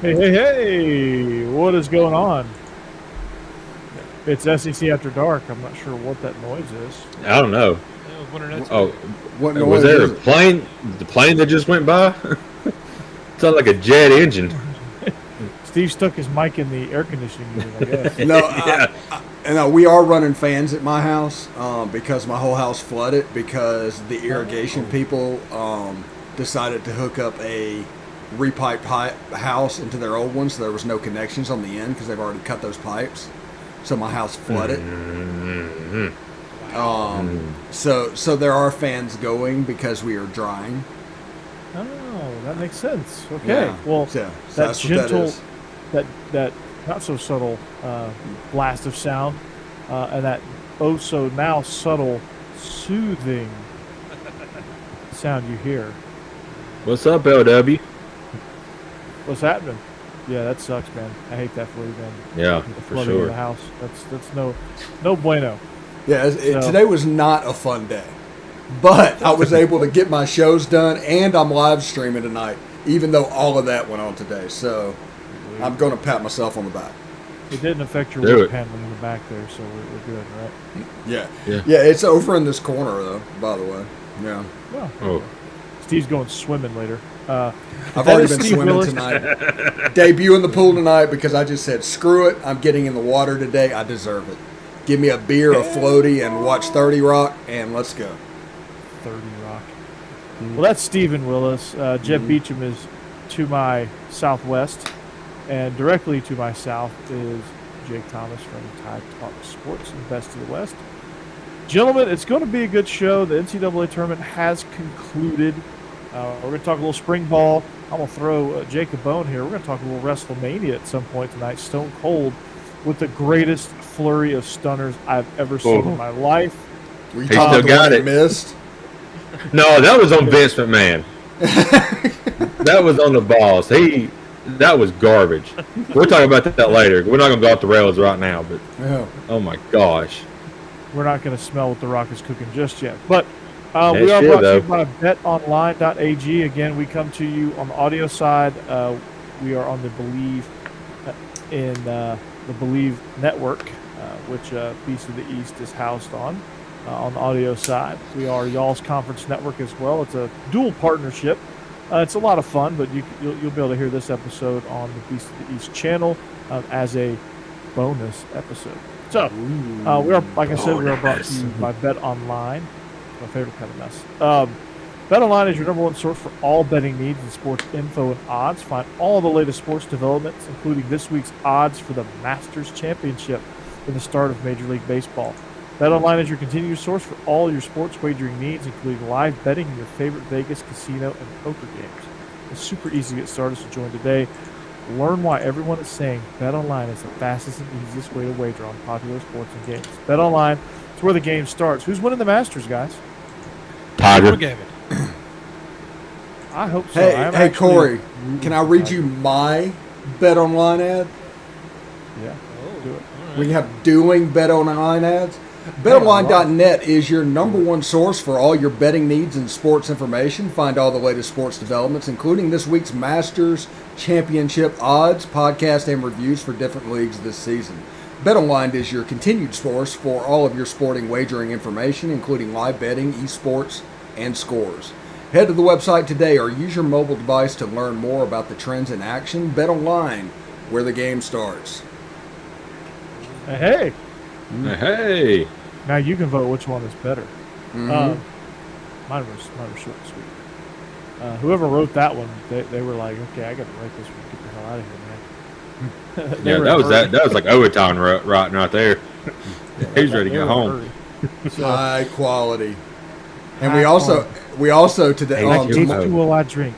Hey, what is going on? It's SEC After Dark. I'm not sure what that noise is. I don't know. Oh, What noise Was there is a it? plane? The plane that just went by? Sounded like a jet engine. Steve stuck his mic in the air conditioning unit, I guess. No, we are running fans at my house because my whole house flooded because the irrigation people decided to hook up a repipe house into their old one, so there was no connections on the end because they've already cut those pipes. So my house flooded. So there are fans going because we are drying. Oh, that makes sense. Okay, Yeah. well, So that that's what that gentle, is. that not so subtle blast of sound, and that oh so now subtle, soothing sound you hear. What's up, LW? What's happening? Yeah, that sucks, man. I hate that for you, man. Yeah, The for flooding in sure. the house. That's no bueno. Yeah, So- today was not a fun day, but I was able to get my shows done, and I'm live streaming tonight, even though all of that went on today. So I'm going to pat myself on the back. It didn't affect your Do wood it. paneling in the back there, so we're good, right? Yeah. It's over in this corner, though. By the way, yeah. Well, Oh, Steve's going swimming later. I've that already is been Steve swimming Willis. tonight. Debut in the pool tonight because I just said, screw it. I'm getting in the water today. I deserve it. Give me a beer, a floaty, and watch 30 Rock, and let's go. 30 Rock. Well, that's Stephen Willis. Jeb Beechum is to my southwest, and directly to my south is Jake Thomas from Tide Talk Sports and Best of the West. Gentlemen, it's going to be a good show. The NCAA tournament has concluded. We're going to talk a little spring ball. I'm going to throw Jake a bone here. We're going to talk a little WrestleMania at some point tonight, Stone Cold, with the greatest flurry of stunners I've ever seen in my life. Were you He talking still about the got one that it. missed? no, that was on Vince McMahon. That was on the boss. That was garbage. We'll talk about that later. We're not going to go off the rails right now, but Yeah. oh my gosh. We're not going to smell what the Rock is cooking just yet. But we Next are year, brought to though. you by betonline.ag. Again, we come to you on the audio side. We are on the Bleav in the Bleav Network, which Beast of the East is housed on the audio side. We are y'all's conference network as well. It's a dual partnership. It's a lot of fun, but you'll be able to hear this episode on the Beast of the East channel as a bonus episode. So, we are, like I said, we are brought to you by Bet Online. My favorite kind of mess. Bet Online is your number one source for all betting needs and sports info and odds. Find all the latest sports developments, including this week's odds for the Masters Championship and the start of Major League Baseball. Bet Online is your continued source for all your sports wagering needs, including live betting and your favorite Vegas, casino, and poker games. It's super easy to get started, so join today. Learn why everyone is saying Bet Online is the fastest and easiest way to wager on popular sports and games. Bet Online is where the game starts. Who's winning the Masters, guys? Tiger. I hope so. Hey, Corey, can I read you my Bet Online ad? Yeah, do it. We can have doing Bet Online ads. BetOnline.net is your number one source for all your betting needs and sports information. Find all the latest sports developments, including this week's Masters Championship odds, podcast, and reviews for different leagues this season. BetOnline is your continued source for all of your sporting wagering information, including live betting, esports, and scores. Head to the website today or use your mobile device to learn more about the trends in action. BetOnline, where the game starts. Hey, Hey. now you can vote which one is better. Mhm. Mine was short and sweet. Whoever wrote that one, they were like, okay, I got to write this one. Get the hell out of here, man. They Yeah, were that in was a hurry. that was like overtime rotting right there. He's ready to They go were in a home. hurry. So, High quality. And High we also today Hey, like you each know. will I drink.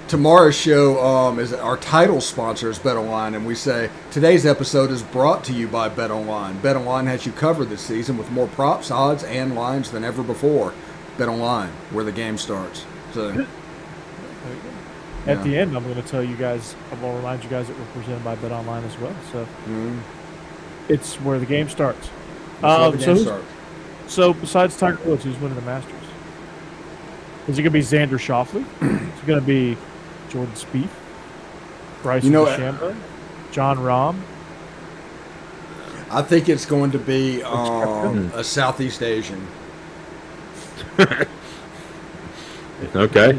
tomorrow's show is our title sponsor is BetOnline, and we say today's episode is brought to you by BetOnline. BetOnline has you covered this season with more props, odds, and lines than ever before. BetOnline, where the game starts. So At Yeah. the end, I'm going to tell you guys, I'm going to remind you guys that we're presented by BetOnline as well. So it's where the game starts. that's where the game so, starts. so besides Tiger Woods, who's winning the Masters? Is it going to be Xander Schauffele? Is it going to be Jordan Spieth? Bryson DeChambeau, John Rahm. I think it's going to be a Southeast Asian. Okay.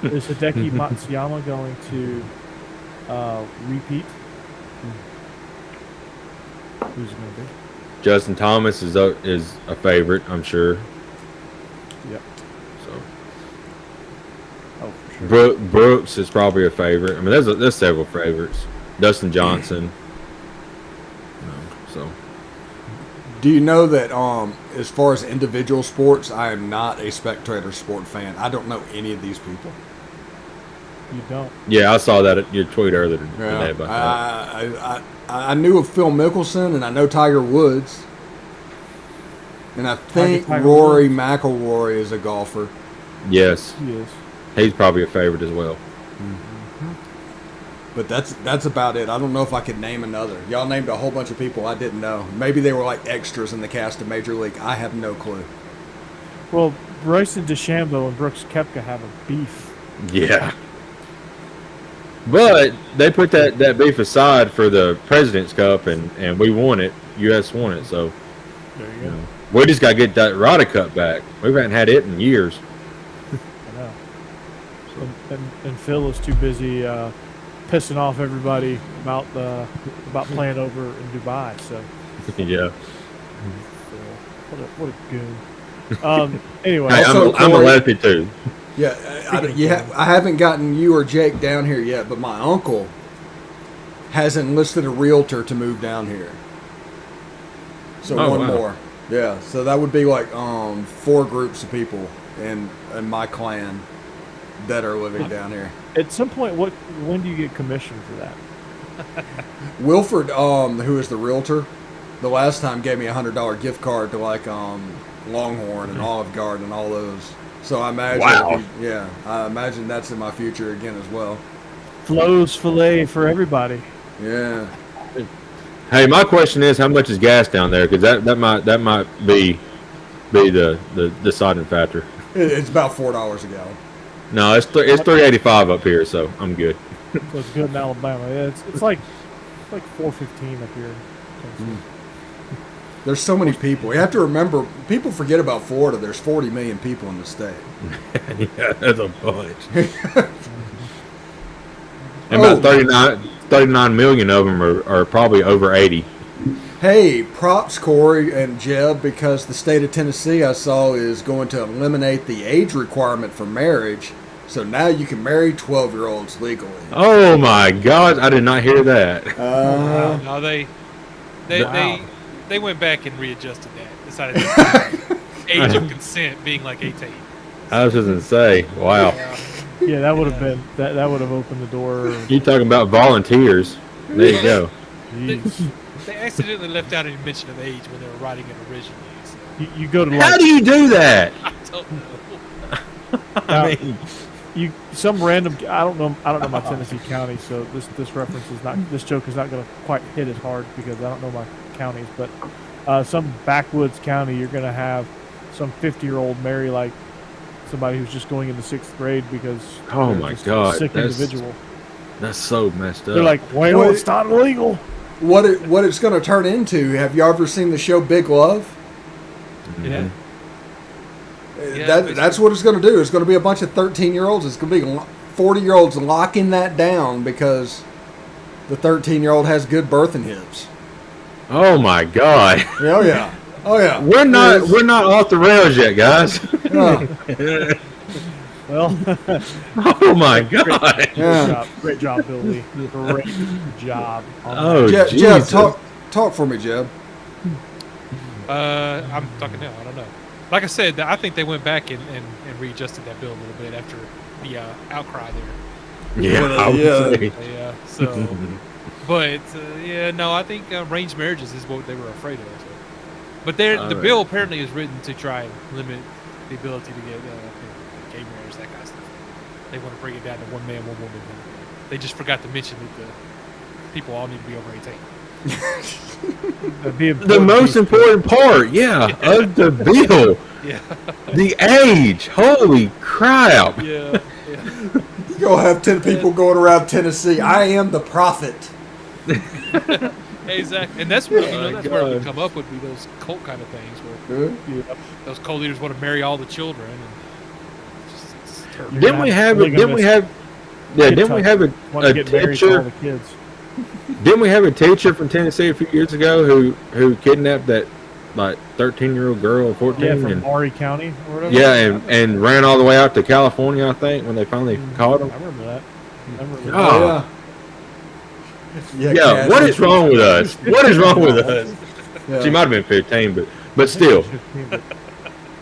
Is Hideki Matsuyama going to repeat? Who's it going to be? Justin Thomas is a favorite, I'm sure. Yep. So. Oh, for sure. Brooks is probably a favorite. I mean, there's several favorites. Dustin Johnson. So. Do you know that as far as individual sports, I am not a spectator sport fan. I don't know any of these people. You don't? Yeah, I saw that at your tweet earlier today about that. I knew of Phil Mickelson, and I know Tiger Woods. And I think Rory McIlroy is a golfer. Yes. He is. He's probably a favorite as well. But that's about it. I don't know if I could name another. Y'all named a whole bunch of people I didn't know. Maybe they were like extras in the cast of Major League. I have no clue. Well, Bryson DeChambeau and Brooks Koepka have a beef. Yeah. But they put that beef aside for the President's Cup, and we won it. U.S. won it, so There you go. we just got to get that Ryder Cup back. We haven't had it in years. I know. And Phil is too busy pissing off everybody about playing over in Dubai. So Yeah. what a goon. Anyway, Hey, Also, I'm a Corey- lefty too. Yeah, I haven't gotten you or Jake down here yet, but my uncle has enlisted a realtor to move down here. So one wow. more. Yeah, so that would be like 4 groups of people in my clan that are living down here. at some point, when do you get commission for that? Wilford, who is the realtor, the last time gave me a $100 gift card to like Longhorn and Olive Garden and all those. So I imagine, Wow. I imagine that's in my future again as well. Flo's filet for everybody. Yeah. Hey, my question is, how much is gas down there? Because that might be the deciding factor. It's about $4 a gallon. No, it's $3.85 up here, so I'm good. So it's good in Alabama. Yeah, it's like $4.15 up here. There's so many people. You have to remember, people forget about Florida. There's 40 million people in the state. Yeah, that's a bunch. And Oh. about 39 million of them are probably over 80. Hey, props Corey and Jeb, because the state of Tennessee I saw is going to eliminate the age requirement for marriage. So now you can marry 12-year-olds legally. Oh my God, I did not hear that. No, they went back and readjusted that. Decided to age of consent being like 18. I was just gonna say, wow. Yeah, that would have been that would have opened the door. You talking about volunteers? There you go. Jeez. They accidentally left out any mention of age when they were writing it originally. So You go to How like do you do that? I don't know. I mean, some random. I don't know my Tennessee county, so this reference is not. This joke is not going to quite hit as hard because I don't know my counties. But some backwoods county, you're going to have some 50-year-old marry like somebody who's just going into 6th grade because Oh they're my just God, a sick that's- individual. that's so messed up. They're like, well, What- it's not illegal. What it's going to turn into, have you ever seen the show Big Love? Yeah. That's what it's going to do. It's going to be a bunch of 13-year-olds. It's going to be 40-year-olds locking that down because the 13-year-old has good birthing hips. Oh my God. Oh, yeah. Oh, yeah. We're not off the rails yet, guys. Yeah. Well, Oh my God. Yeah. great job, Billy. Great job. Oh, Jeb, Jesus. talk for me, Jeb. I'm talking now. I don't know. Like I said, I think they went back and readjusted that bill a little bit after the outcry there. Yeah, I would Yeah. say. Yeah. So, but no, I think arranged marriages is what they were afraid of. So. But the All right. bill apparently is written to try and limit the ability to get gay marriage, that kind of stuff. They want to bring it down to one man, one woman. They just forgot to mention that the people all need to be over 18. The most important part, of the bill, Yeah. the age. Holy crap! Yeah. You gonna have 10 people going around Tennessee. I am the prophet. Exactly, and that's where that's where it would come up would be those cult kind of things where those cult leaders want to marry all the children. And it's terrible. Didn't we have a teacher? Didn't we have a teacher from Tennessee a few years ago who kidnapped that like 13-year-old girl, 14, Yeah, from and Maury County or whatever. yeah, and ran all the way out to California, I think, when they finally caught him. I remember that. Oh. Yeah, Cass, what is wrong with us? What is wrong with us? Yeah. She might have been 15, but still,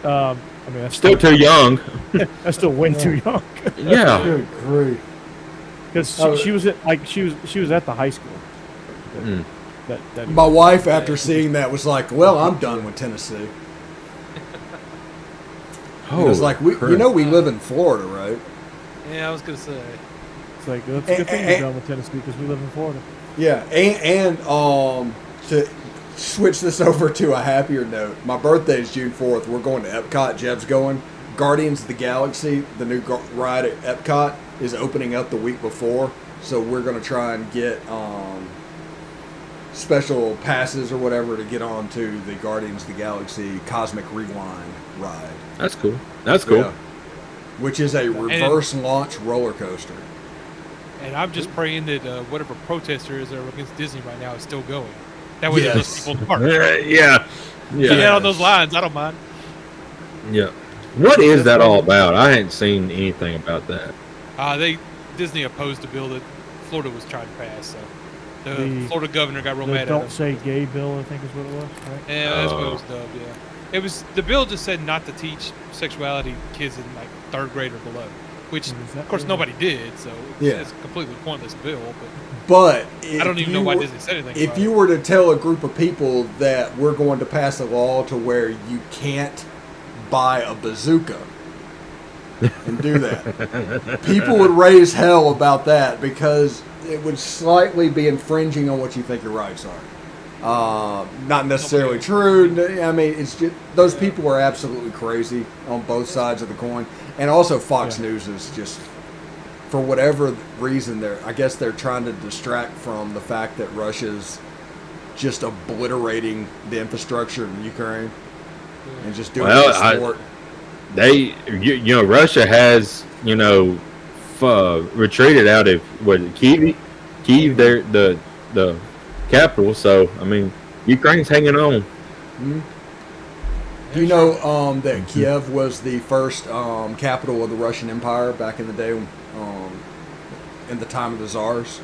I mean, that's still too young. That's still way too young. Yeah. Good grief. Because she was at she was at the high school. That My wife, after seeing that, was like, "Well, I'm done with Tennessee." It was like, we live in Florida, right? Yeah, I was gonna say. It's like that's a good thing we're done with Tennessee because we live in Florida. Yeah, and to switch this over to a happier note, my birthday is June 4th. We're going to Epcot. Jeb's going. Guardians of the Galaxy, the new ride at Epcot, is opening up the week before, so we're going to try and get special passes or whatever to get on to the Guardians of the Galaxy Cosmic Rewind ride. That's cool. That's cool. Yeah. Which is a reverse launch roller coaster. And I'm just praying that whatever protesters are against Disney right now is still going. That way there's less people in the park. Yeah. Get out on those lines. I don't mind. Yeah. What is that all about? I hadn't seen anything about that. Disney opposed the bill that Florida was trying to pass. So the Florida governor got real mad at Don't him. Say Gay bill, I think is what it was, right? Yeah, that's what it was dubbed. Yeah, it was. The bill just said not to teach sexuality to kids in like 3rd grade or below, which of course nobody did. So it's a completely pointless bill. But I don't even know why Disney said anything. If you were to tell a group of people that we're going to pass a law to where you can't buy a bazooka and do that, people would raise hell about that because it would slightly be infringing on what you think your rights are. Not necessarily true. I mean, it's just those people are absolutely crazy on both sides of the coin, and also Fox News is just, for whatever reason, I guess they're trying to distract from the fact that Russia's just obliterating the infrastructure in Ukraine and just doing sport. Russia has, retreated out of Kyiv, the capital. So I mean, Ukraine's hanging on. Mm-hmm. Do you know that Kiev was the first capital of the Russian Empire back in the day, in the time of the Tsars?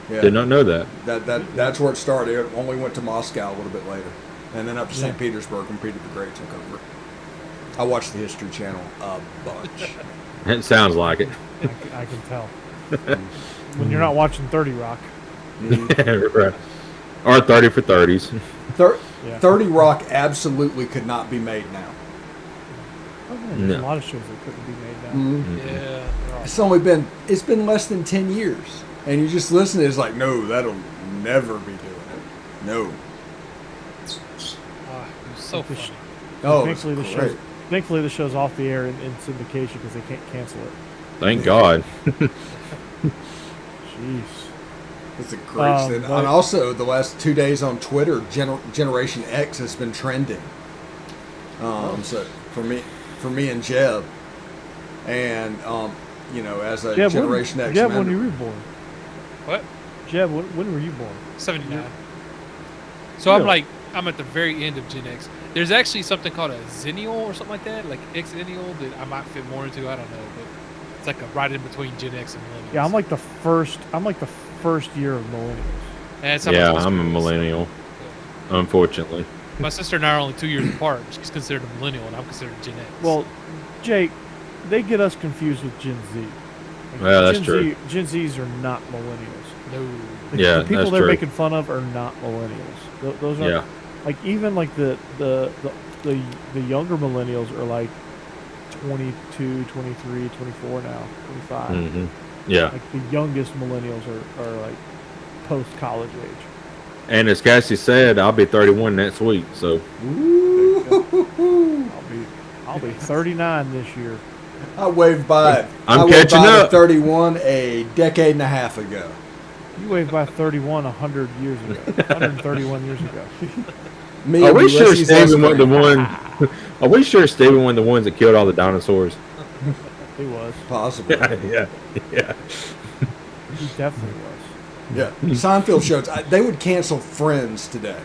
Yeah. Did not know that. That's where it started. It only went to Moscow a little bit later, and then up to St. Petersburg when Peter the Great took over. I watched the History Channel a bunch. It sounds like it. I can tell. When you're not watching 30 Rock. Right. Or 30 for 30s. 30 Rock absolutely could not be made now. There's a lot of shows that couldn't be made now. Mm-hmm. Yeah. It's been less than 10 years. And you just listen to it, it's like, no, that'll never be doing it. No. It was so funny. Oh, thankfully the show's off the air in syndication because they can't cancel it. Thank God. Jeez. It's a great and also the last 2 days on Twitter, Generation X has been trending. So for me and Jeb, and as a Jeb, Generation X Jeb, member. when were you born? What? Jeb, when were you born? 79. So I'm at the very end of Gen X. There's actually something called a Zennial or something like that, like Xennial, that I might fit more into. I don't know, but it's like a right in between Gen X and millennials. Yeah, I'm like the first year of millennials. Yeah, I'm a millennial. Unfortunately. My sister and I are only 2 years apart. She's considered a millennial, and I'm considered Gen X. Well, Jake, they get us confused with Gen Z. Well, that's true. Gen Zs are not millennials. No. Yeah, the people that's they're true. making fun of are not millennials. Those are even like the younger millennials are like 22, 23, 24 now, 25. Mm-hmm. Yeah. Like the youngest millennials are like post college age. And as Cassie said, I'll be 31 next week. So. I'll be 39 this year. I waved by. I'm I waved catching by the up. 31 a decade and a half ago. You waved by 31 100 years ago. 131 years ago. Me Are and we sure Ulysses Steven S. wasn't the Grant. one? Are we sure Steven wasn't the ones that killed all the dinosaurs? He was. Possibly. Yeah. He definitely was. Yeah. Seinfeld shows. They would cancel Friends today.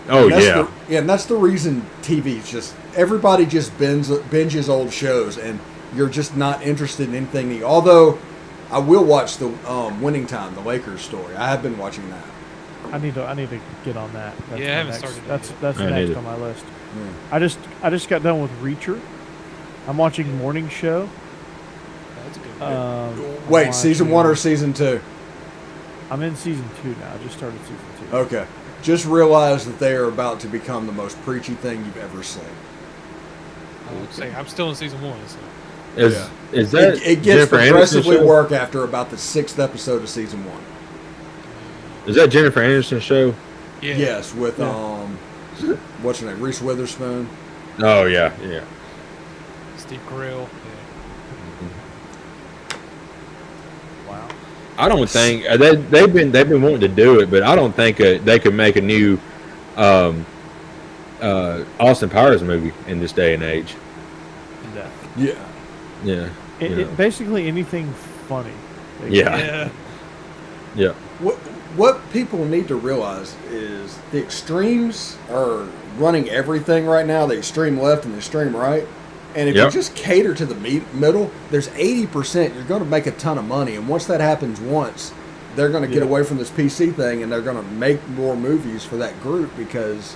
Oh And that's yeah. and that's the reason TV's just everybody just binges old shows, and you're just not interested in anything new. Although I will watch the Winning Time, the Lakers story. I have been watching that. I need to get on that. That's Yeah, I my haven't next, started That's that that's I next need it. on my list. Yeah. I just got done with Reacher. I'm watching Morning Show. That's a good one. I'm Wait, season watching- 1 or season 2? I'm in season 2 now. I just started season 2. Okay. Just realize that they are about to become the most preachy thing you've ever seen. I would say I'm still in season 1. So. Is that It gets Jennifer Aniston progressively show? work after about the 6th episode of season 1. Is that Jennifer Aniston show? Yeah. Yes, with Yeah. what's her name? Reese Witherspoon. Oh yeah. Steve Carell. Wow. I don't think they've been wanting to do it, but I don't think they could make a new Austin Powers movie in this day and age. Yeah. Yeah. Yeah. It basically anything funny. Yeah. Yeah. What people need to realize is the extremes are running everything right now, the extreme left and the extreme right. And if you Yep. just cater to the middle, there's 80%, you're going to make a ton of money. And once that happens once, they're going to get Yeah. away from this PC thing, and they're going to make more movies for that group because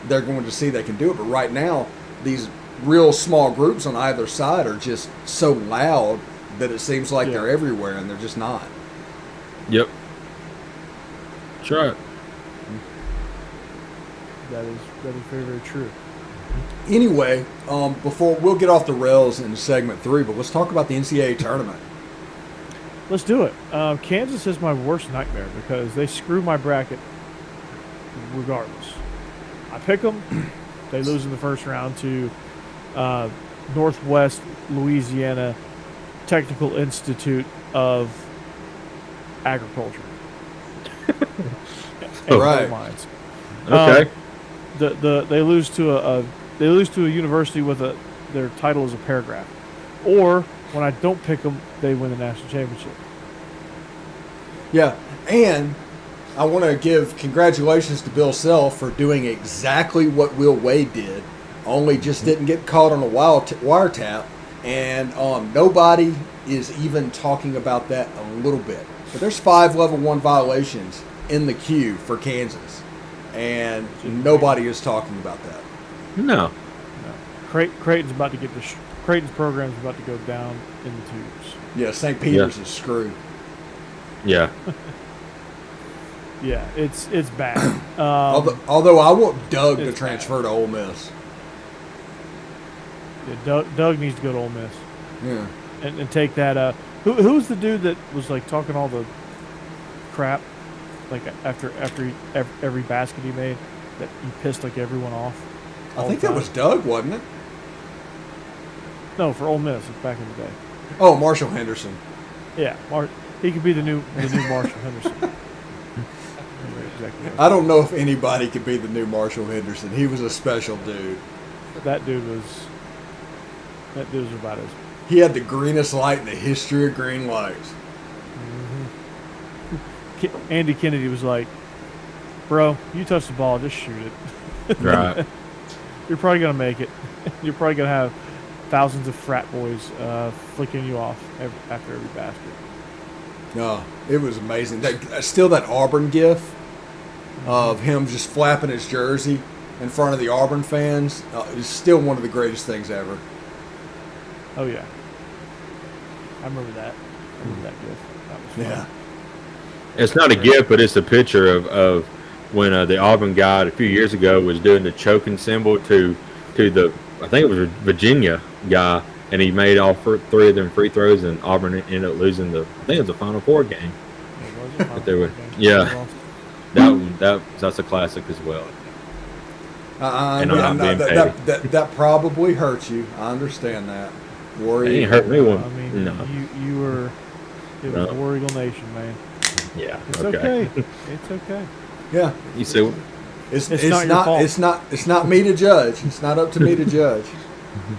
they're going to see they can do it. But right now, these real small groups on either side are just so loud that it seems like Yeah. they're everywhere, and they're just not. Yep. That's right. That is very, very true. Anyway, before we'll get off the rails in segment 3, but let's talk about the NCAA tournament. Let's do it. Kansas is my worst nightmare because they screw my bracket regardless. I pick them. They lose in the first round to Northwest Louisiana Technical Institute of Agriculture. And Right. coal mines. Okay. They lose to a university with their title is a paragraph, or when I don't pick them, they win the national championship. Yeah, and I want to give congratulations to Bill Self for doing exactly what Will Wade did, only just didn't get caught on a wiretap, and nobody is even talking about that a little bit. But there's 5 level 1 violations in the queue for Kansas, and nobody is talking about that. No. Creighton's about to get Creighton's program's about to go down in the tubes. Yeah, St. Peter's is screwed. Yeah. Yeah, it's bad. Although I want Doug to it's transfer to Ole Miss. Yeah, Doug needs to go to Ole Miss Yeah. and take that. Who's the dude that was like talking all the crap, like after every basket he made, that he pissed like everyone off. I all think the that time? was Doug, wasn't it? No, for Ole Miss, it's back in the day. Oh, Marshall Henderson. Yeah, he could be the new Marshall Henderson. Exactly. I don't know if anybody could be the new Marshall Henderson. He was a special dude. That dude was about as. He had the greenest light in the history of green lights. Andy Kennedy was like, "Bro, you touch the ball, just shoot it. Right. You're probably gonna make it. You're probably gonna have thousands of frat boys flicking you off after every basket." No, it was amazing. That Auburn gif of him just flapping his jersey in front of the Auburn fans is still one of the greatest things ever. Oh yeah, I remember that. I remember that gift. That was fun. Yeah. It's not a gift, but it's a picture of when the Auburn guy a few years ago was doing the choking symbol to the, I think it was a Virginia guy, and he made all 3 of them free throws, and Auburn ended up losing I think it was a Final Four game. It was a Final They were- Four game. yeah. That's a classic as well. And I'm not being petty. That probably hurts you. I understand that. War It ain't Eagle. hurt me one. I mean, No. you were. It was No. War Eagle Nation, man. Yeah. It's okay. It's okay. Yeah. You see, It's It's not your fault. It's not me to judge. It's not up to me to judge.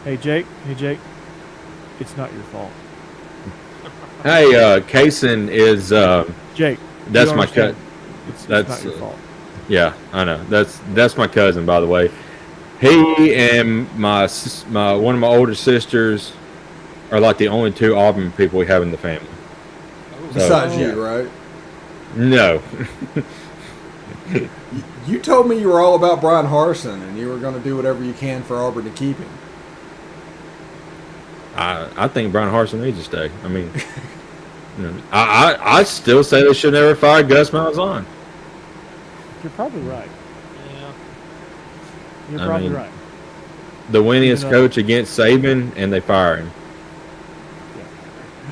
Hey Jake. It's not your fault. hey, Kaysen is Jake. that's you my understand. cut. It's That's not your fault. Yeah, I know. That's my cousin, by the way. He and my one of my older sisters are like the only two Auburn people we have in the family. Besides yeah. you, right? No. You told me you were all about Brian Harsin and you were going to do whatever you can for Auburn to keep him. I think Brian Harsin needs to stay. I mean, I still say they should never fire Gus Malzahn. You're probably right. Yeah. You're I probably mean, right. The winningest You know- coach against Saban, and they fire him.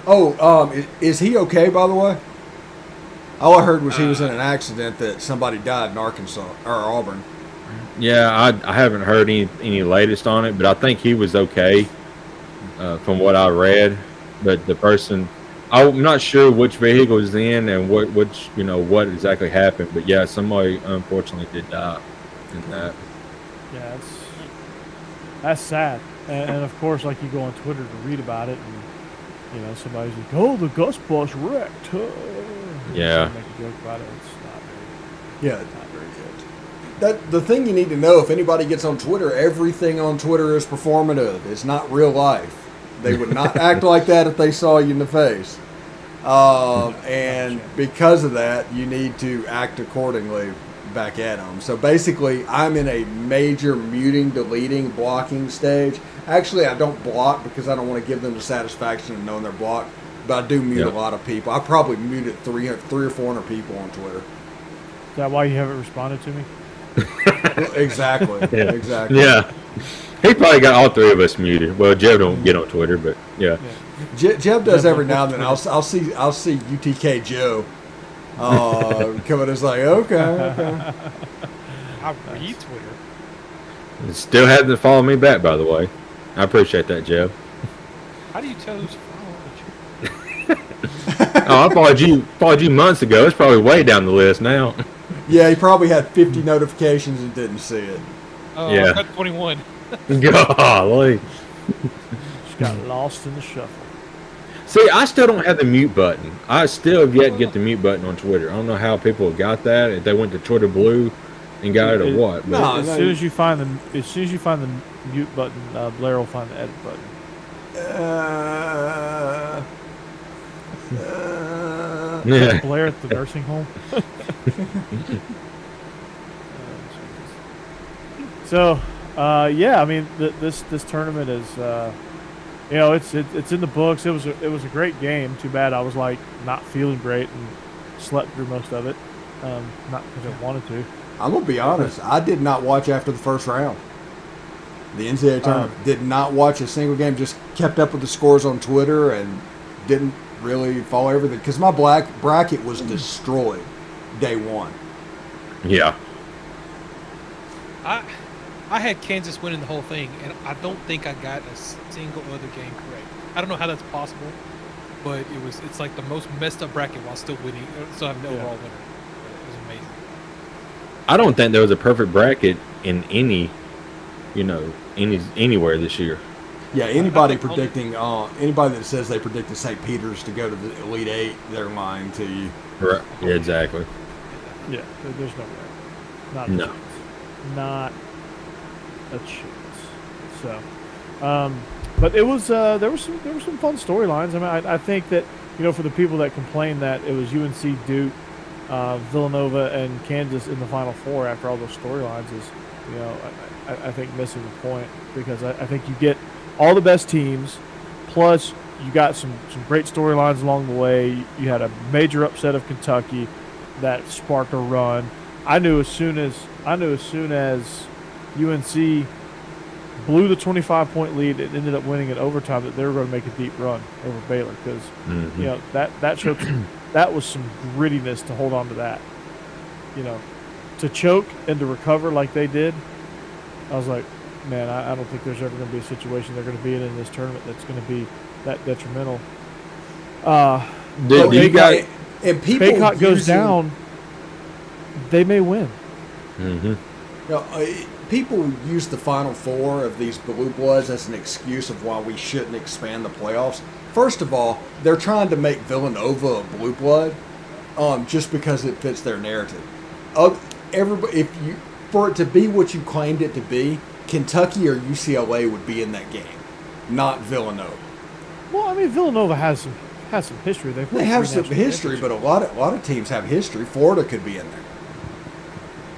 Oh, is he okay, by the way? All I heard was he was in an accident that somebody died in Arkansas or Auburn. Yeah, I haven't heard any latest on it, but I think he was okay from what I read. But the person, I'm not sure which vehicle was in and what exactly happened. But yeah, somebody unfortunately did die in that. Yeah, that's sad. And of course, like you go on Twitter to read about it, and somebody's like, "Oh, the Gus bus wrecked." Yeah. Make a joke about it. It's not Yeah. not very good. The thing you need to know, if anybody gets on Twitter, everything on Twitter is performative. It's not real life. They would not act like that if they saw you in the face. And because of that, you need to act accordingly back at them. So basically, I'm in a major muting, deleting, blocking stage. Actually, I don't block because I don't want to give them the satisfaction of knowing they're blocked. But I do mute a lot of people. I probably muted 300 or 400 people on Twitter. Is that why you haven't responded to me? Exactly. Yeah. Exactly. Yeah. He probably got all three of us muted. Well, Jeb don't get on Twitter, but yeah. Jeb does every now and then. I'll see UTK Joe coming. It's like okay. I read Twitter. Still hasn't followed me back, by the way. I appreciate that, Jeb. How do you tell who's following Oh, I followed you months ago. It's probably way down the list now. Yeah, he probably had 50 notifications and didn't see it. Oh, Yeah. I've got 21. Golly. Just got lost in the shuffle. See, I still don't have the mute button. I still have yet to get the mute button on Twitter. I don't know how people got that. If they went to Twitter Blue and got it or what. But No. As soon as you find the mute button, Blair will find the edit button. yeah. Blair at the nursing home. So, yeah, I mean, this tournament is, it's in the books. It was a great game. Too bad I was like not feeling great and slept through most of it. Not because I wanted to. I'm gonna be honest. I did not watch after the first round. The NCAA tournament. Did not watch a single game. Just kept up with the scores on Twitter and didn't really follow everything because my bracket was destroyed day one. Yeah. I had Kansas winning the whole thing, and I don't think I got a single other game correct. I don't know how that's possible, but it's like the most messed up bracket while still winning, still having the overall winner. It was amazing. I don't think there was a perfect bracket in anywhere this year. Yeah, anybody predicting, anybody that says they predicted St. Peter's to go to the Elite Eight, they're lying to you. Right. Yeah, exactly. Yeah, there's no way. Not a No. chance. Not a chance. So, but it was there were some fun storylines. I mean, I think that for the people that complain that it was UNC, Duke, Villanova, and Kansas in the Final Four after all those storylines is I think missing the point because I think you get all the best teams, plus you got some great storylines along the way. You had a major upset of Kentucky that sparked a run. I knew as soon as UNC blew the 25-point lead and ended up winning in overtime that they were going to make a deep run over Baylor because that showed that was some grittiness to hold on to that. To choke and to recover like they did, I was like, man, I don't think there's ever going to be a situation they're going to be in this tournament that's going to be that detrimental. And people Baycott goes down, they may win. People use the Final Four of these Blue Bloods as an excuse of why we shouldn't expand the playoffs. First of all, they're trying to make Villanova a Blue Blood just because it fits their narrative. For it to be what you claimed it to be, Kentucky or UCLA would be in that game, not Villanova. Well, I mean, Villanova has some history. They have some history, but a lot of teams have history. Florida could be in there.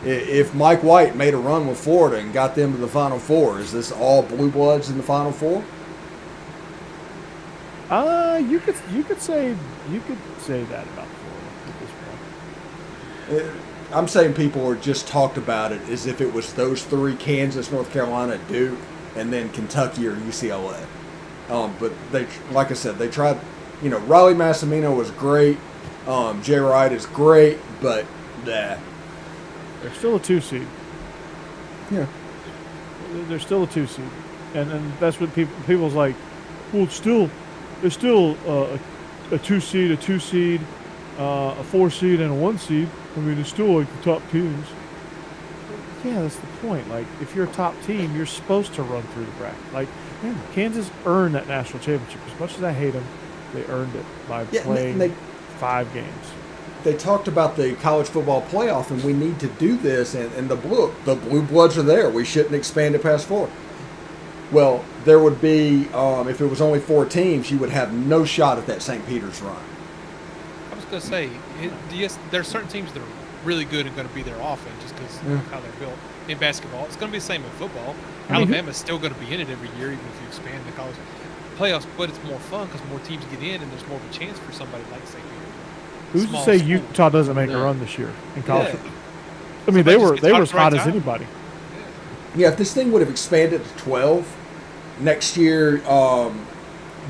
If Mike White made a run with Florida and got them to the Final Four, is this all Blue Bloods in the Final Four? You could say that about Florida at this point. I'm saying people are just talked about it as if it was those three: Kansas, North Carolina, Duke, and then Kentucky or UCLA. But they, like I said, they tried. Riley Massimino was great. Jay Wright is great, but they're still a 2 seed. Yeah, they're still a 2 seed, and that's what people's like. Well, it's still a 2 seed, a 4 seed, and a 1 seed. I mean, it's still like the top teams. Yeah, that's the point. Like, if you're a top team, you're supposed to run through the bracket. Like, Kansas earned that national championship. As much as I hate them, they earned it by playing 5 games. They talked about the college football playoff, and we need to do this, and the Blue Bloods are there. We shouldn't expand it past 4. Well, there would be, if it was only 4 teams, you would have no shot at that St. Peter's run. I was going to say, yes, there are certain teams that are really good and going to be there often just because of how they're built. In basketball, it's going to be the same in football. Alabama's still going to be in it every year, even if you expand the college playoffs, but it's more fun because more teams get in and there's more of a chance for somebody like St. Peter's. Who's to say Utah doesn't make a run this year in college? Yeah. I mean, they were as hot as anybody. Yeah, if this thing would have expanded to 12, next year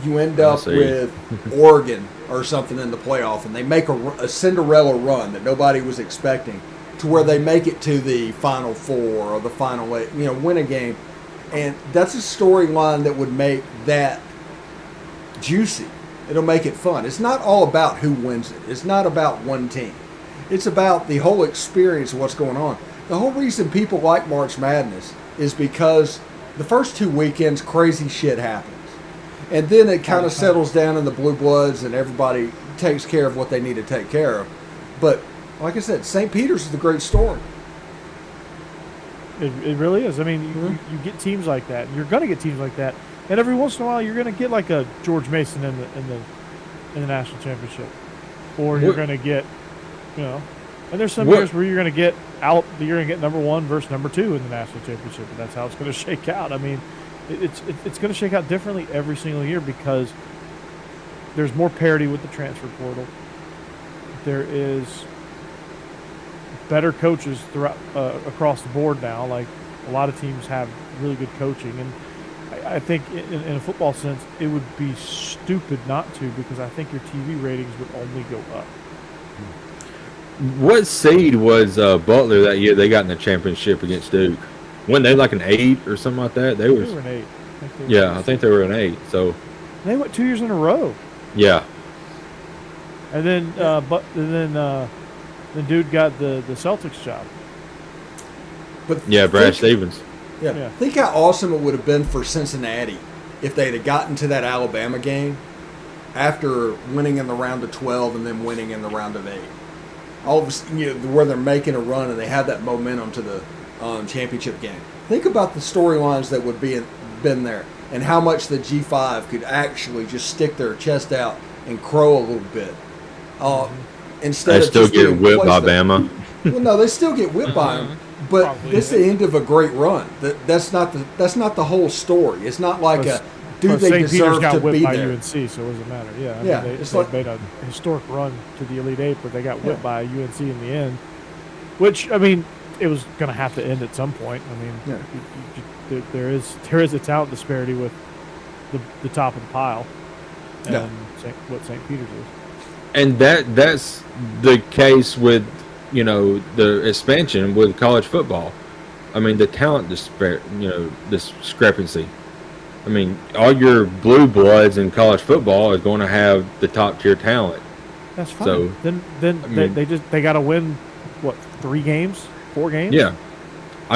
you end up with Oregon or something in the playoff, and they make a Cinderella run that nobody was expecting, to where they make it to the Final Four or the Final 8, win a game, and that's a storyline that would make that juicy. It'll make it fun. It's not all about who wins it. It's not about one team. It's about the whole experience of what's going on. The whole reason people like March Madness is because the first 2 weekends, crazy shit happens. And then it kind of settles down in the Blue Bloods and everybody takes care of what they need to take care of. But, like I said, St. Peter's is the great story. It really is. I mean, you get teams like that. And you're going to get teams like that. And every once in a while, you're going to get like a George Mason in the national championship. Or you're going to get, and there's some years where you're going to get number 1 versus number 2 in the national championship, and that's how it's going to shake out. I mean, it's going to shake out differently every single year because there's more parity with the transfer portal. There is better coaches throughout across the board now. Like, a lot of teams have really good coaching, and I think in a football sense, it would be stupid not to, because I think your TV ratings would only go up. What seed was Butler that year they got in the championship against Duke? Weren't they like an 8 or something like that? They were an 8. I think they were an 8. So they went 2 years in a row. Yeah. And then the dude got the Celtics job. But Brad Stevens. Yeah. Think how awesome it would have been for Cincinnati if they'd have gotten to that Alabama game after winning in the round of 12 and then winning in the round of 8. All of a sudden, where they're making a run and they have that momentum to the championship game. Think about the storylines that would been there and how much the G5 could actually just stick their chest out and crow a little bit. Instead they still get whipped by Bama. Well, no, they still get whipped by them. But probably, this is the end of a great run. That's not the whole story. It's not like they deserve to be there. UNC, so it doesn't matter. Yeah, I mean, they made a historic run to the Elite Eight, but they got whipped by UNC in the end. Which, I mean, it was going to have to end at some point. I mean, there is a talent disparity with the top of the pile, and what St. Peter's is. And that's the case with the expansion with college football. I mean, the talent discrepancy. I mean, all your blue bloods in college football is going to have the top tier talent. That's fine. So, then I mean, they got to win what 3 games, 4 games? Yeah,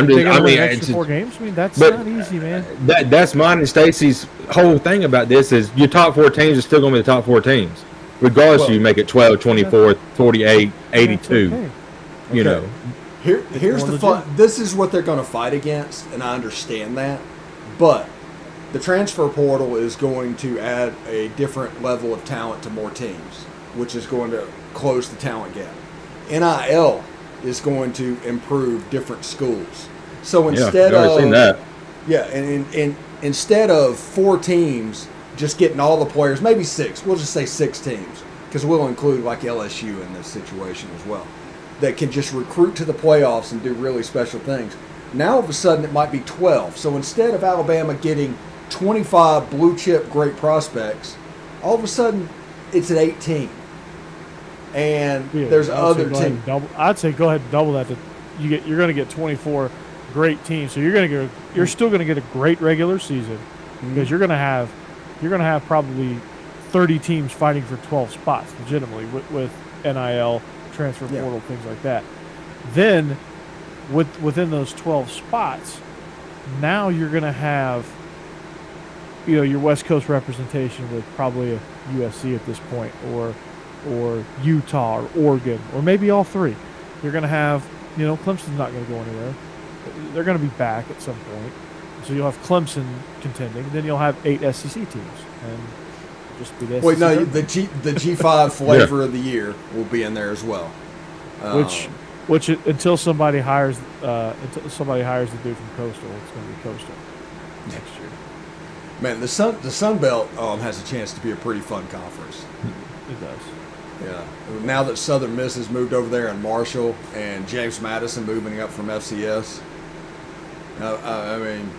They gotta win extra 4 games. I mean, that's not easy, man. That's mine and Stacey's whole thing about this is your top 4 teams are still going to be the top 4 teams, regardless if you make it 12, 24, 48, 82. Okay. You know. Here's the fun. This is what they're going to fight against, and I understand that. But the transfer portal is going to add a different level of talent to more teams, which is going to close the talent gap. NIL is going to improve different schools. So instead instead of 4 teams just getting all the players, maybe 6. We'll just say 6 teams because we'll include like LSU in this situation as well, that can just recruit to the playoffs and do really special things. Now all of a sudden it might be 12. So instead of Alabama getting 25 blue chip great prospects, all of a sudden it's at 18. And there's other teams. I'd say go ahead and double that. You're going to get 24 great teams. So you're still going to get a great regular season because you're going to have probably 30 teams fighting for 12 spots legitimately with NIL, transfer portal, things like that. Then within those 12 spots, now you're going to have your West Coast representation with probably a USC at this point or Utah or Oregon or maybe all 3. You're going to have, Clemson's not going to go anywhere. They're going to be back at some point. So you'll have Clemson contending. Then you'll have 8 SEC teams. And just be the SEC. Wait, no, the G5 flavor of the year will be in there as well. Which until somebody hires the dude from Coastal, it's going to be Coastal next year. Man, the Sun Belt has a chance to be a pretty fun conference. It does. Yeah. Now that Southern Miss has moved over there and Marshall and James Madison moving up from FCS, I mean,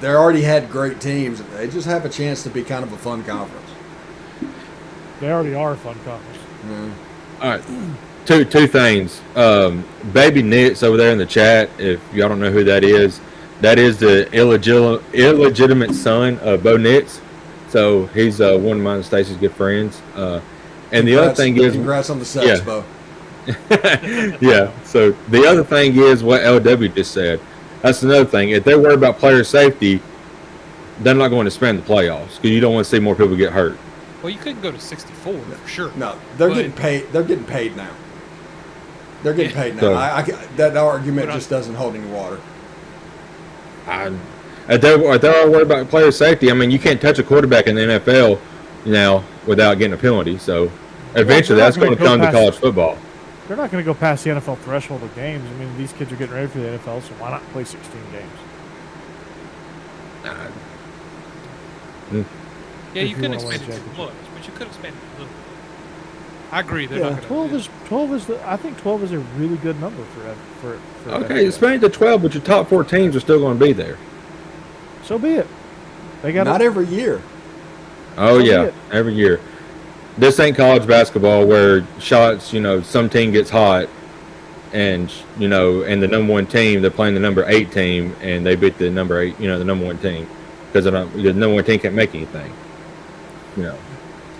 they already had great teams. They just have a chance to be kind of a fun conference. They already are a fun conference. Mm-hmm. All right. Two things. Baby Nitz over there in the chat, if y'all don't know who that is the illegitimate son of Bo Nitz. So he's one of mine and Stacey's good friends. And the other thing is, congrats on the sex, Bo. Yeah. So the other thing is what LW just said. That's another thing. If they're worried about player safety, they're not going to expand the playoffs because you don't want to see more people get hurt. Well, you couldn't go to 64 for sure. No, they're getting paid. They're getting paid now. They're getting paid now. So, that argument just doesn't hold any water. If they're all worried about player safety, I mean, you can't touch a quarterback in the NFL now without getting a penalty. So eventually that's going to come to college football. They're not going to go past the NFL threshold of games. I mean, these kids are getting ready for the NFL, so why not play 16 games? Yeah, you couldn't expand it too much, but you could expand it a little bit. I agree. They're not 12 is I think 12 is a really good number for okay, expand it to 12, but your top 4 teams are still going to be there. So be it. They got not every year. Oh yeah, every year. This ain't college basketball where shots, some team gets hot and, and the number 1 team, they're playing the number 8 team and they beat the number 8, the number 1 team because the number 1 team can't make anything.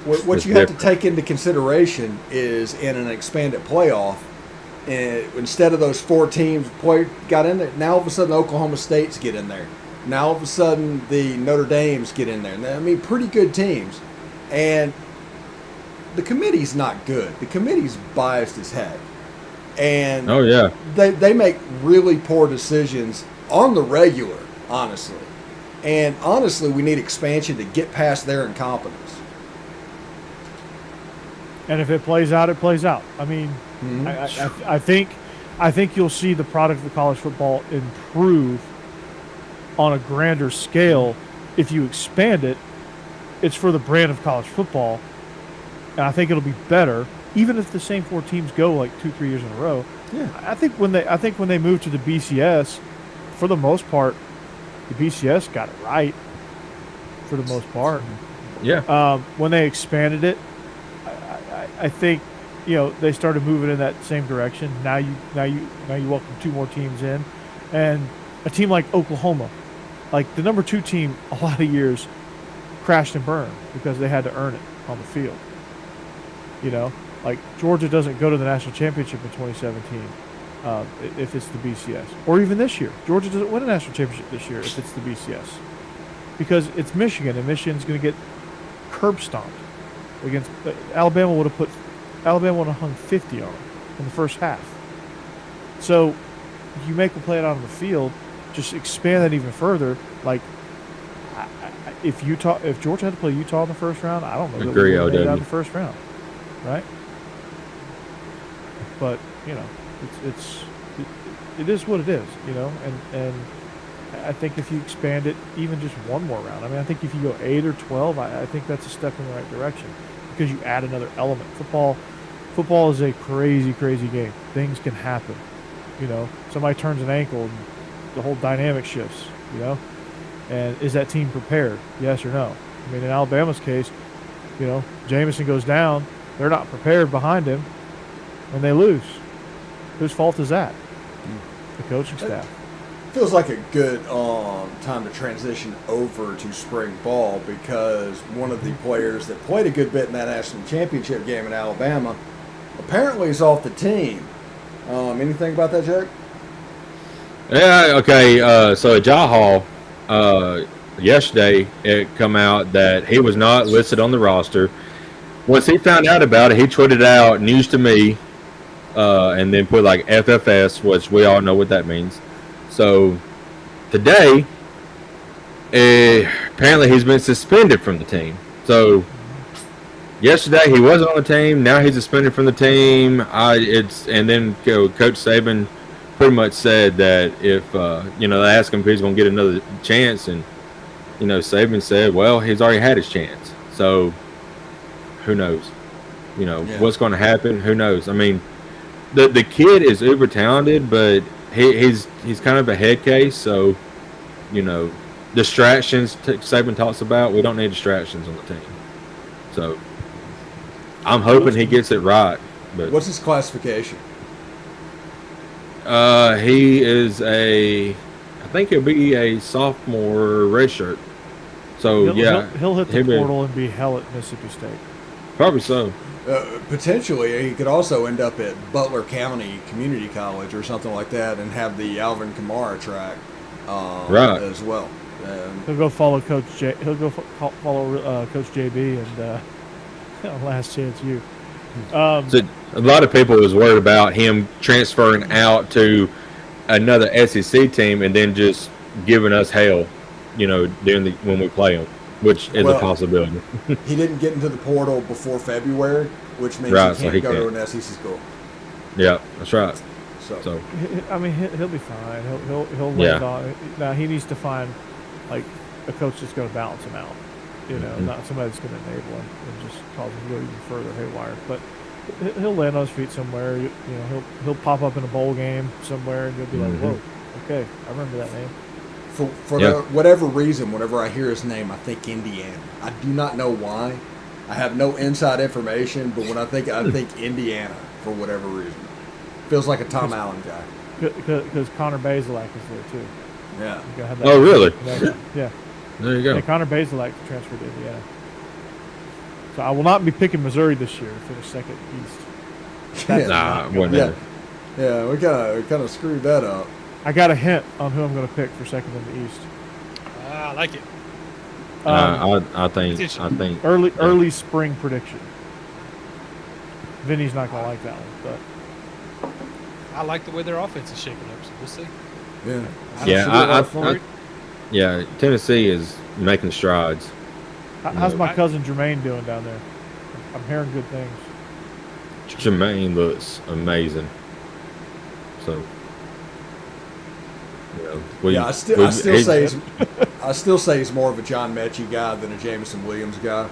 What you have to take into consideration is in an expanded playoff, instead of those 4 teams got in there, now all of a sudden Oklahoma State's get in there. Now all of a sudden the Notre Dame's get in there. I mean, pretty good teams. And the committee's not good. The committee's biased as heck. And they make really poor decisions on the regular, honestly. And honestly, we need expansion to get past their incompetence. And if it plays out, it plays out. I mean, I think you'll see the product of college football improve on a grander scale if you expand it. It's for the brand of college football, and I think it'll be better, even if the same 4 teams go like 2-3 years in a row. Yeah, I think when they move to the BCS, for the most part, the BCS got it right. For the most part, yeah. When they expanded it, I think they started moving in that same direction. Now you welcome 2 more teams in, And a team like Oklahoma, like the number 2 team, a lot of years crashed and burned because they had to earn it on the field. You know, like Georgia doesn't go to the national championship in 2017 if it's the BCS. Or even this year. Georgia doesn't win a national championship this year if it's the BCS. Because it's Michigan, and Michigan's going to get curb stomped against Alabama would have hung 50 on them in the first half. So you make them play it out on the field, just expand that even further. Like if Georgia had to play Utah in the first round, I don't know that we would have made it out of the first round, right? But you know, it is what it is, you know, and I think if you expand it even just one more round, I mean, I think if you go 8 or 12, I think that's a step in the right direction because you add another element. Football is a crazy, crazy game. Things can happen, you know. Somebody turns an ankle and the whole dynamic shifts, you know. And is that team prepared? Yes or no? I mean, in Alabama's case, you know, Jameson goes down. They're not prepared behind him, and they lose. Whose fault is that? The coaching staff. Feels like a good time to transition over to spring ball because one of the players that played a good bit in that national championship game in Alabama apparently is off the team. Anything about that, Jake? Yeah, okay. So at Jaw Hall, yesterday it come out that he was not listed on the roster. Once he found out about it, he tweeted out news to me and then put like FFS, which we all know what that means. So today, apparently he's been suspended from the team. So yesterday he wasn't on the team. Now he's suspended from the team. And then Coach Saban pretty much said that if they asked him if he's going to get another chance, and Saban said, well, he's already had his chance. So who knows? What's going to happen? Who knows? I mean, the kid is uber talented, but he's kind of a head case. So distractions Saban talks about. We don't need distractions on the team. So I'm hoping he gets it right. But what's his classification? He is I think he'll be a sophomore redshirt. So he'll hit the portal and be hell at Mississippi State. Probably so. Potentially, he could also end up at Butler County Community College or something like that and have the Alvin Kamara track right as well. He'll go follow Coach follow Coach JB and Last Chance U. So a lot of people was worried about him transferring out to another SEC team and then just giving us hell, when we play them, which is a possibility. He didn't get into the portal before February, which means he can't go to an SEC school. Yeah, that's right. So I mean, he'll be fine. He'll land on. Now he needs to find like a coach that's going to balance him out. Not somebody that's going to enable him and just cause him to go even further haywire. But he'll land on his feet somewhere. He'll pop up in a bowl game somewhere, and you'll be like, "Whoa, okay, I remember that name." For whatever reason, whenever I hear his name, I think Indiana. I do not know why. I have no inside information, but when I think Indiana for whatever reason. Feels like a Tom Allen guy. Because Connor Bazelak is there too. Yeah. Oh, really? Yeah. There you go. Yeah, Connor Bazelak transferred to Indiana. So I will not be picking Missouri this year for the second East. Whatever. Yeah, we kind of screwed that up. I got a hint on who I'm going to pick for second in the East. I like it. I think early spring prediction. Vinny's not going to like that one, but I like the way their offense is shaping up, so we'll see. Yeah, Tennessee is making strides. How's my cousin Jermaine doing down there? I'm hearing good things. Jermaine looks amazing. So, I still say he's more of a John Mechie guy than a Jameson Williams guy.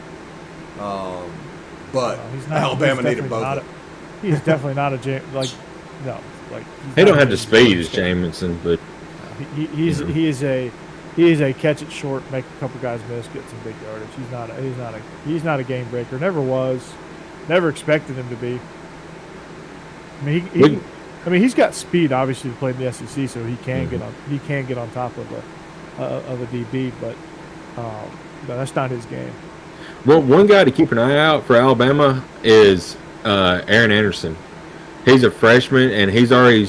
But Alabama needed both. He's definitely not he don't have the speed as Jameson, but he is a catch it short, make a couple guys miss, get some big yardage. He's not a game breaker. Never was. Never expected him to be. I mean, I mean, he's got speed, obviously, to play in the SEC, so he can get on top of a DB, but no, that's not his game. Well, one guy to keep an eye out for Alabama is Aaron Anderson. He's a freshman, and he's already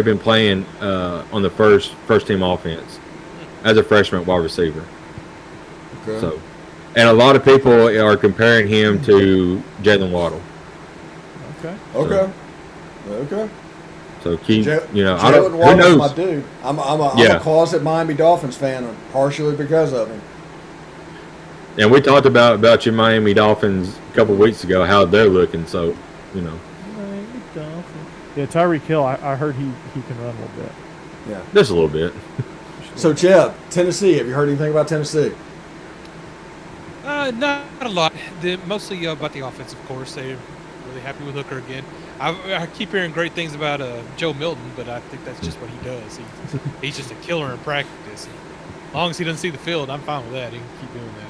been playing on the first team offense as a freshman wide receiver. Okay. So, and a lot of people are comparing him to Jalen Waddle. Okay. So keep, I don't. Jalen Who Waddle's knows? my dude. I'm a closet Miami Dolphins fan, partially because of him. And we talked about your Miami Dolphins a couple of weeks ago, how they're looking. So, Yeah, Tyreek Hill, I heard he can run a little bit. Yeah, just a little bit. So, Jeb, Tennessee. Have you heard anything about Tennessee? Not a lot. Mostly about the offense, of course. They're really happy with Hooker again. I keep hearing great things about Joe Milton, but I think that's just what he does. He's just a killer in practice. As long as he doesn't see the field, I'm fine with that. He can keep doing that.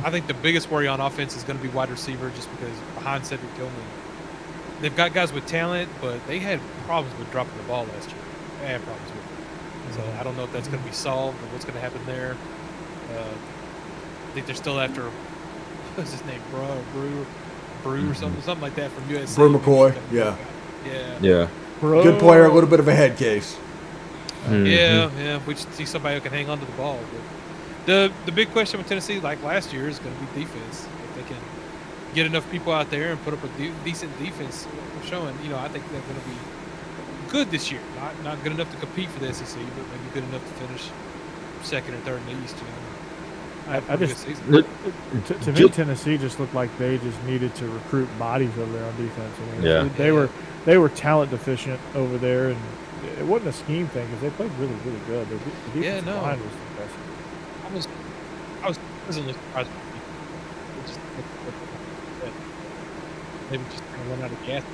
I think the biggest worry on offense is going to be wide receiver, just because behind Cedric Tillman, they've got guys with talent, but they had problems with dropping the ball last year. They had problems with it. So I don't know if that's going to be solved or what's going to happen there. I think they're still after, what's his name, Brew or something like that from USC. Brew McCoy, yeah. Yeah. Good player, a little bit of a head case. Yeah. We just see somebody who can hang on to the ball. But the big question with Tennessee, like last year, is going to be defense. If they can get enough people out there and put up a decent defense showing, I think they're going to be good this year. Not good enough to compete for the SEC, but maybe good enough to finish second or third in the East. I just to me, Tennessee just looked like they just needed to recruit bodies over there on defense. I mean, they were talent deficient over there, and it wasn't a scheme thing because they played really, really good. The defensive line was impressive. I was pleasantly surprised. Maybe just kind of run out of gas.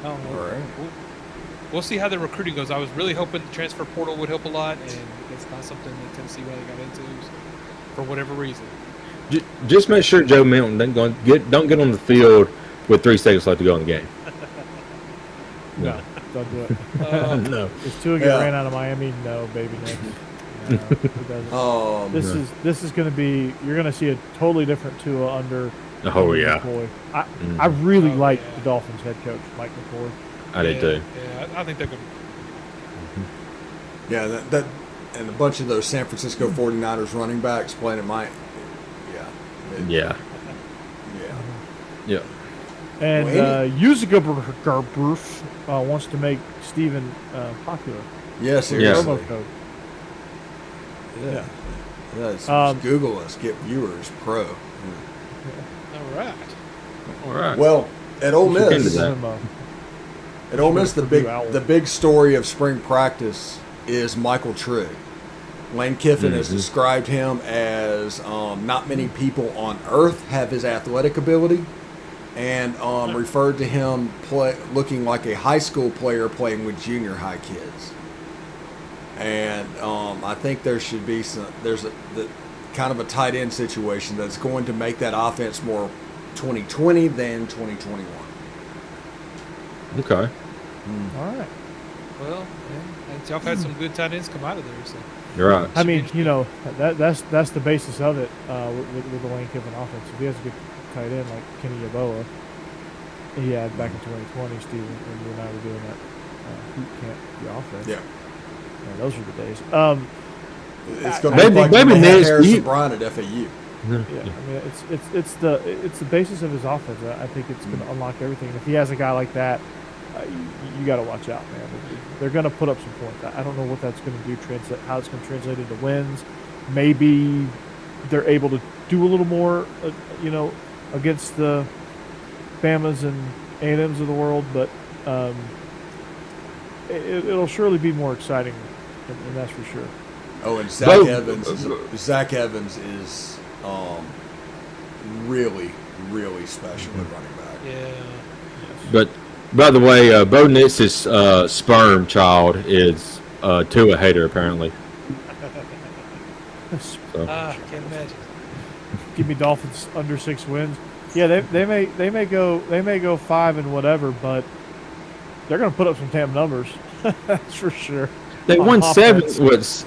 I don't know. All right. We'll see how the recruiting goes. I was really hoping the transfer portal would help a lot, and it's not something that Tennessee really got into for whatever reason. Just make sure Joe Milton don't get on the field with 3 seconds left to go in the game. No, don't do it. No. Is Tua get ran out of Miami? No, baby, next. No, it doesn't. This is going to be. You're going to see a totally different Tua under. Oh yeah. McCoy. I really like the Dolphins head coach Mike McCoy. I did too. Yeah, I think they're good. Yeah, that and a bunch of those San Francisco 49ers running backs playing at my. Yeah. And Uziga wants to make Steven popular. Yes, seriously. Promo code. Yeah. Just Google us, get viewers pro. All right. Well, at Ole Miss, the the big story of spring practice is Michael Trigg. Lane Kiffin has described him as not many people on earth have his athletic ability, and referred to him looking like a high school player playing with junior high kids. And I think there should be there's kind of a tight end situation that's going to make that offense more 2020 than 2021. Okay. All right. Well, y'all had some good tight ends come out of there. So. You're right. I mean, that's the basis of it with the Lane Kiffin offense. If he has a good tight end like Kenny Yeboah, he had back in 2020, Steve, when you and I were doing that boot camp, the offense. Yeah. Those were the days. It's going to be like Harrison Bryant at FAU. Yeah, I mean, it's the basis of his offense. I think it's going to unlock everything. And if he has a guy like that, you got to watch out, man. They're going to put up some points. I don't know what that's going to do. How it's going to translate into wins. Maybe they're able to do a little more, against the Bamas and A&Ms of the world. But it'll surely be more exciting, and that's for sure. Oh, and Zach Evans is really, really special at running back. Yeah. But by the way, Bo Nitz's sperm child is Tua Hater apparently. Can't imagine. Give me Dolphins under 6 wins. Yeah, they may go 5 and whatever, but they're going to put up some damn numbers. That's for sure. They On won offense.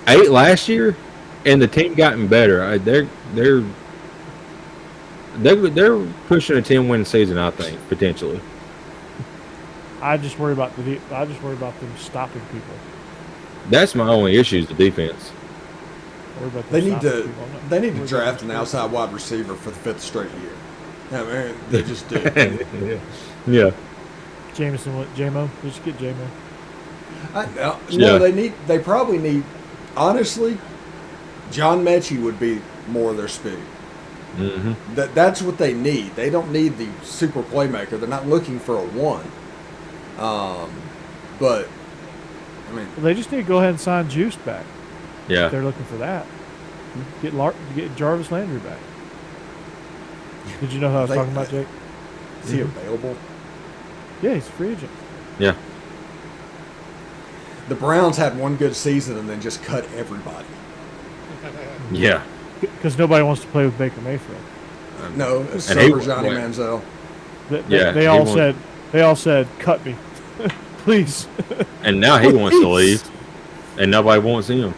8 last year, and the team gotten better. They're pushing a 10-win season, I think, potentially. I just worry about them stopping people. That's my only issue is the defense. I worry about them They need stopping to people. I'm not- they need worry to about draft them an outside wide receiver for the 5th straight year. I mean, they just do. Yeah. Jameson, J-Mo. Just get J-Mo. No, Yeah. they probably need, honestly, John Mechie would be more their speed. Mm-hmm. That's what they need. They don't need the super playmaker. They're not looking for a 1. But, I mean, They just need to go ahead and sign Juice back. Yeah. If they're looking for that. Get Jarvis Landry back. Did you know who I was They- talking about, Jake? is he available? Yeah, he's a free agent. Yeah. The Browns had one good season and then just cut everybody. Yeah. Because nobody wants to play with Baker Mayfield. No, And so he- for Johnny wait. Manziel. Yeah, They he all won. said, cut me. Please. And now he wants to Please. leave, and nobody wants him.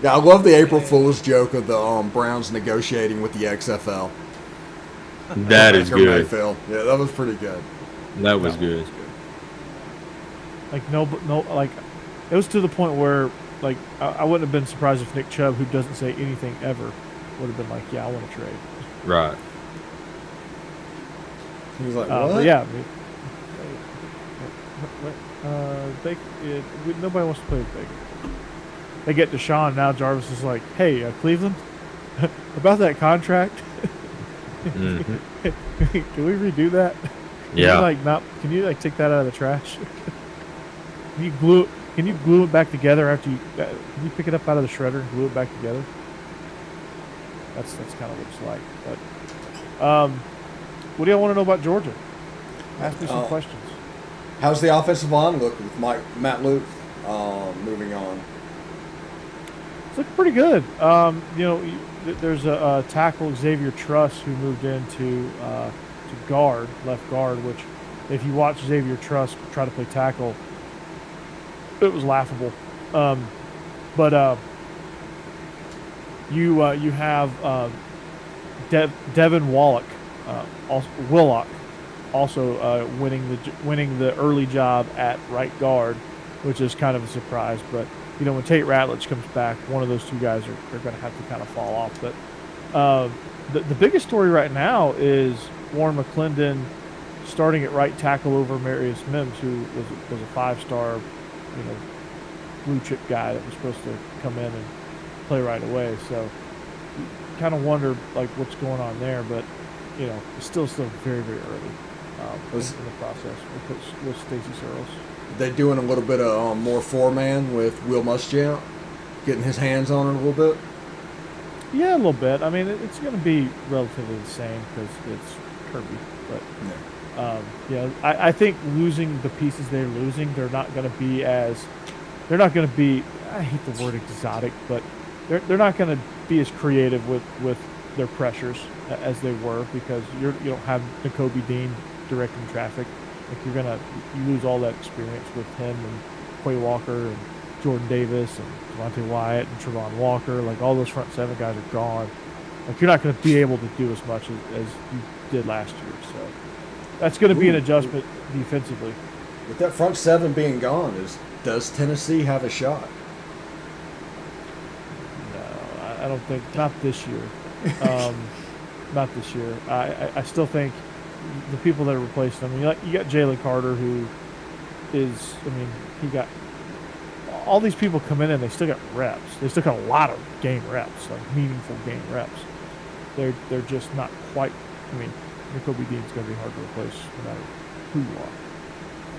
Yeah, I love the April Fool's joke of the Browns negotiating with the XFL. That is Baker good. Mayfield. Yeah, that was pretty good. That was good. Like like it was to the point where like I wouldn't have been surprised if Nick Chubb, who doesn't say anything ever, would have been like, yeah, I want to trade. Right. He was like, what? But yeah, nobody wants to play with Baker. They get Deshaun now. Jarvis is like, hey, Cleveland, about that contract. Mhm. Can we redo that? Yeah. Can you take that out of the trash? Can you glue it back together after you? Can you pick it up out of the shredder and glue it back together? That's kind of what it's like. But what do y'all want to know about Georgia? Ask me some questions. How's the offensive line look with Matt Luke moving on? It's looking pretty good. There's a tackle, Xavier Truss, who moved into to left guard, which if you watch Xavier Truss try to play tackle, it was laughable. You have Devin Willock also winning the early job at right guard, which is kind of a surprise. But when Tate Ratledge comes back, one of those two guys are going to have to kind of fall off. But the biggest story right now is Warren McClendon starting at right tackle over Marius Mims, who was a 5-star, blue chip guy that was supposed to come in and play right away. So you kind of wonder what's going on there, but it's still very, very early in the process with Stacey Searles. They're doing a little bit of more 4-man with Will Muschamp, getting his hands on it a little bit. Yeah, a little bit. I mean, it's going to be relatively the same because it's Kirby. But I think losing the pieces they're losing, they're not going to be. I hate the word exotic, but they're not going to be as creative with their pressures as they were, because you don't have N'Kobe Dean directing traffic. You lose all that experience with him and Quay Walker and Jordan Davis and Devontae Wyatt and Trevon Walker. All those front 7 guys are gone. You're not going to be able to do as much as you did last year. So that's going to be an adjustment defensively. With that front 7 being gone, does Tennessee have a shot? No, I don't think. Not this year. Not this year. I still think the people that are replacing them. You got Jalen Carter, who is. He got all these people come in and they still got reps. They still got a lot of game reps, meaningful game reps. They're just not quite. N'Kobe Dean's going to be hard to replace no matter who you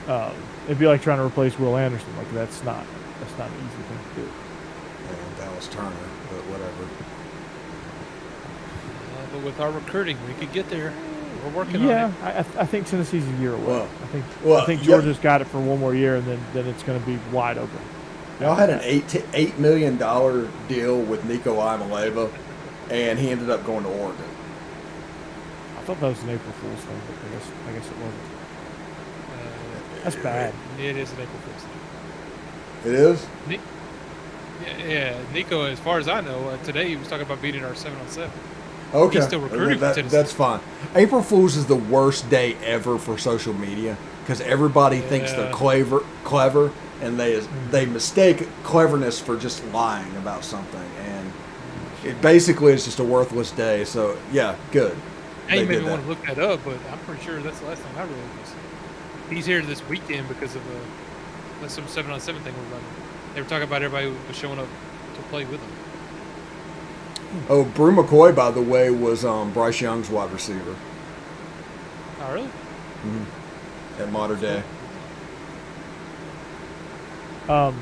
are. It'd be like trying to replace Will Anderson. That's not an easy thing to do. And Dallas Turner, but whatever. But with our recruiting, we could get there. We're working on it. Yeah, I think Tennessee's a year away. Well, I think Georgia's got it for one more year, and then it's going to be wide open. Y'all had an $8 million deal with Nico Iamaleava, and he ended up going to Oregon. I thought that was an April Fool's thing, but I guess it wasn't. That's bad. It is an April Fool's thing. It is? Yeah, Nico, as far as I know, today he was talking about beating our 7-on-7. Okay. He's still recruiting for Tennessee. That's fine. April Fool's is the worst day ever for social media because everybody thinks they're clever, and they mistake cleverness for just lying about something, and it basically is just a worthless day. So yeah, good. I ain't maybe want to look that up, but I'm pretty sure that's the last time I really was. He's here this weekend because of some 7-on-7 thing we're running. They were talking about everybody who was showing up to play with them. Oh, Brew McCoy, by the way, was Bryce Young's wide receiver. Oh, really? Mm-hmm. At Mater Day. But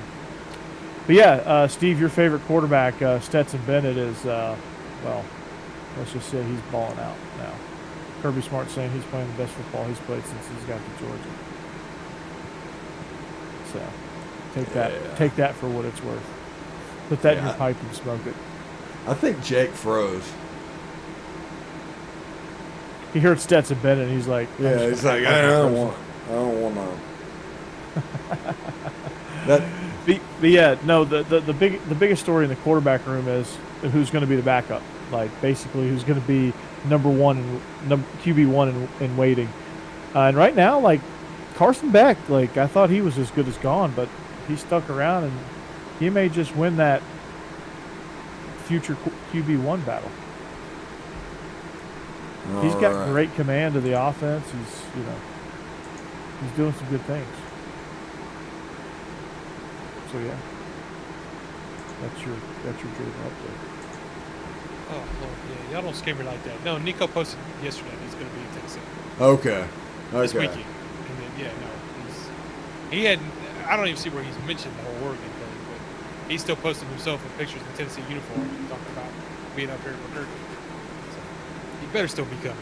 yeah, Steve, your favorite quarterback, Stetson Bennett, is well, let's just say he's balling out now. Kirby Smart saying he's playing the best football he's played since he's got to Georgia. So take that for what it's worth. Put that in your pipe and smoke it. I think Jake froze. He heard Stetson Bennett, and he's like, "Yeah, he's like, I don't want that." But yeah, no. The biggest story in the quarterback room is who's going to be the backup. Like basically, who's going to be QB1 in waiting. And right now, like Carson Beck, like I thought he was as good as gone, but he stuck around, and he may just win that future QB1 battle. He's got great command of the offense. He's doing some good things. So yeah, that's your Jordan update. Oh Lord, yeah, y'all don't scare me like that. No, Nico posted yesterday that he's going to be in Tennessee Okay. this weekend. And then he had. I don't even see where he's mentioned the whole Oregon thing, but he's still posting himself in pictures in Tennessee uniform, talking about being up here in recruiting. So he better still be coming.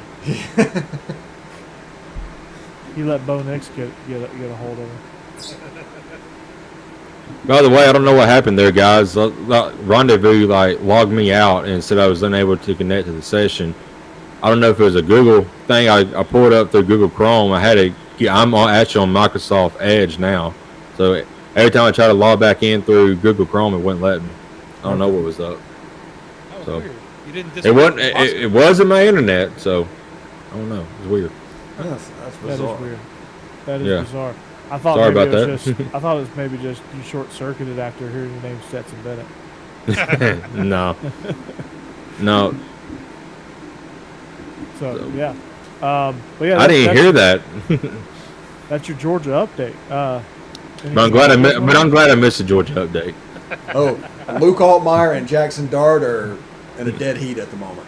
He let Bo Nix get a hold of him. By the way, I don't know what happened there, guys. Rendezvous logged me out and said I was unable to connect to the session. I don't know if it was a Google thing. I pulled it up through Google Chrome. I'm actually on Microsoft Edge now, so every time I try to log back in through Google Chrome, it wouldn't let me. I don't know what was up. That was weird. You didn't. It wasn't my internet, so I don't know. It's weird. That's bizarre. That is weird. That is bizarre. I thought Sorry maybe about it was that. I thought it was maybe just you short-circuited after hearing the name Stetson Bennett. No. So yeah. But yeah, I didn't hear that. That's your Georgia update. But I'm glad I missed the Georgia update. Oh, Luke Altmaier and Jackson Dart are in a dead heat at the moment.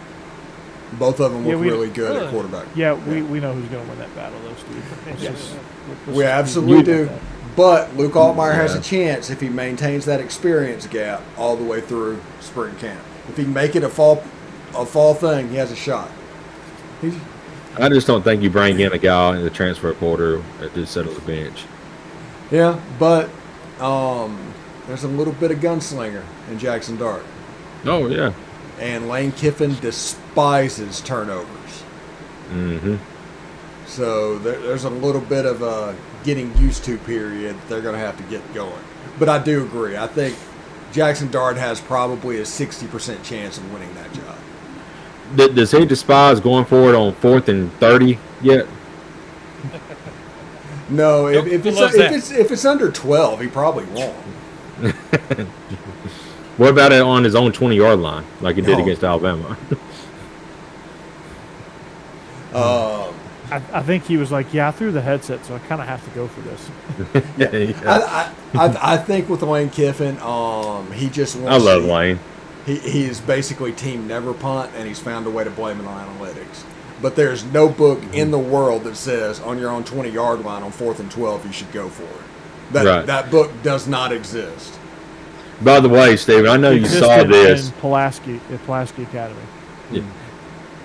Both of them look really good at quarterback. Yeah, we know who's going to win that battle, though, Steve. We absolutely do. But Luke Altmaier has a chance if he maintains that experience gap all the way through spring camp. If he can make it a fall thing, he has a shot. I just don't think you bring in a guy in the transfer portal to settle the bench. Yeah, but there's a little bit of gunslinger in Jackson Dart. Oh, yeah. And Lane Kiffin despises turnovers. Mm-hmm. So there's a little bit of a getting used to period they're going to have to get going. But I do agree. I think Jackson Dart has probably a 60% chance of winning that job. Does he despise going forward on 4th and 30 yet? No, if it's under 12, he probably won't. What about it on his own 20-yard line, like he did against Alabama? I think he was like, I threw the headset, so I kind of have to go for this. I think with Lane Kiffin, he just wants I love Lane. He's basically team never punt, and he's found a way to blame it on analytics. But there's no book in the world that says on your own 20-yard line on 4th and 12 you should go for it. That book does not exist. By the way, Steven, I know you saw this. In Pulaski Academy. Yeah.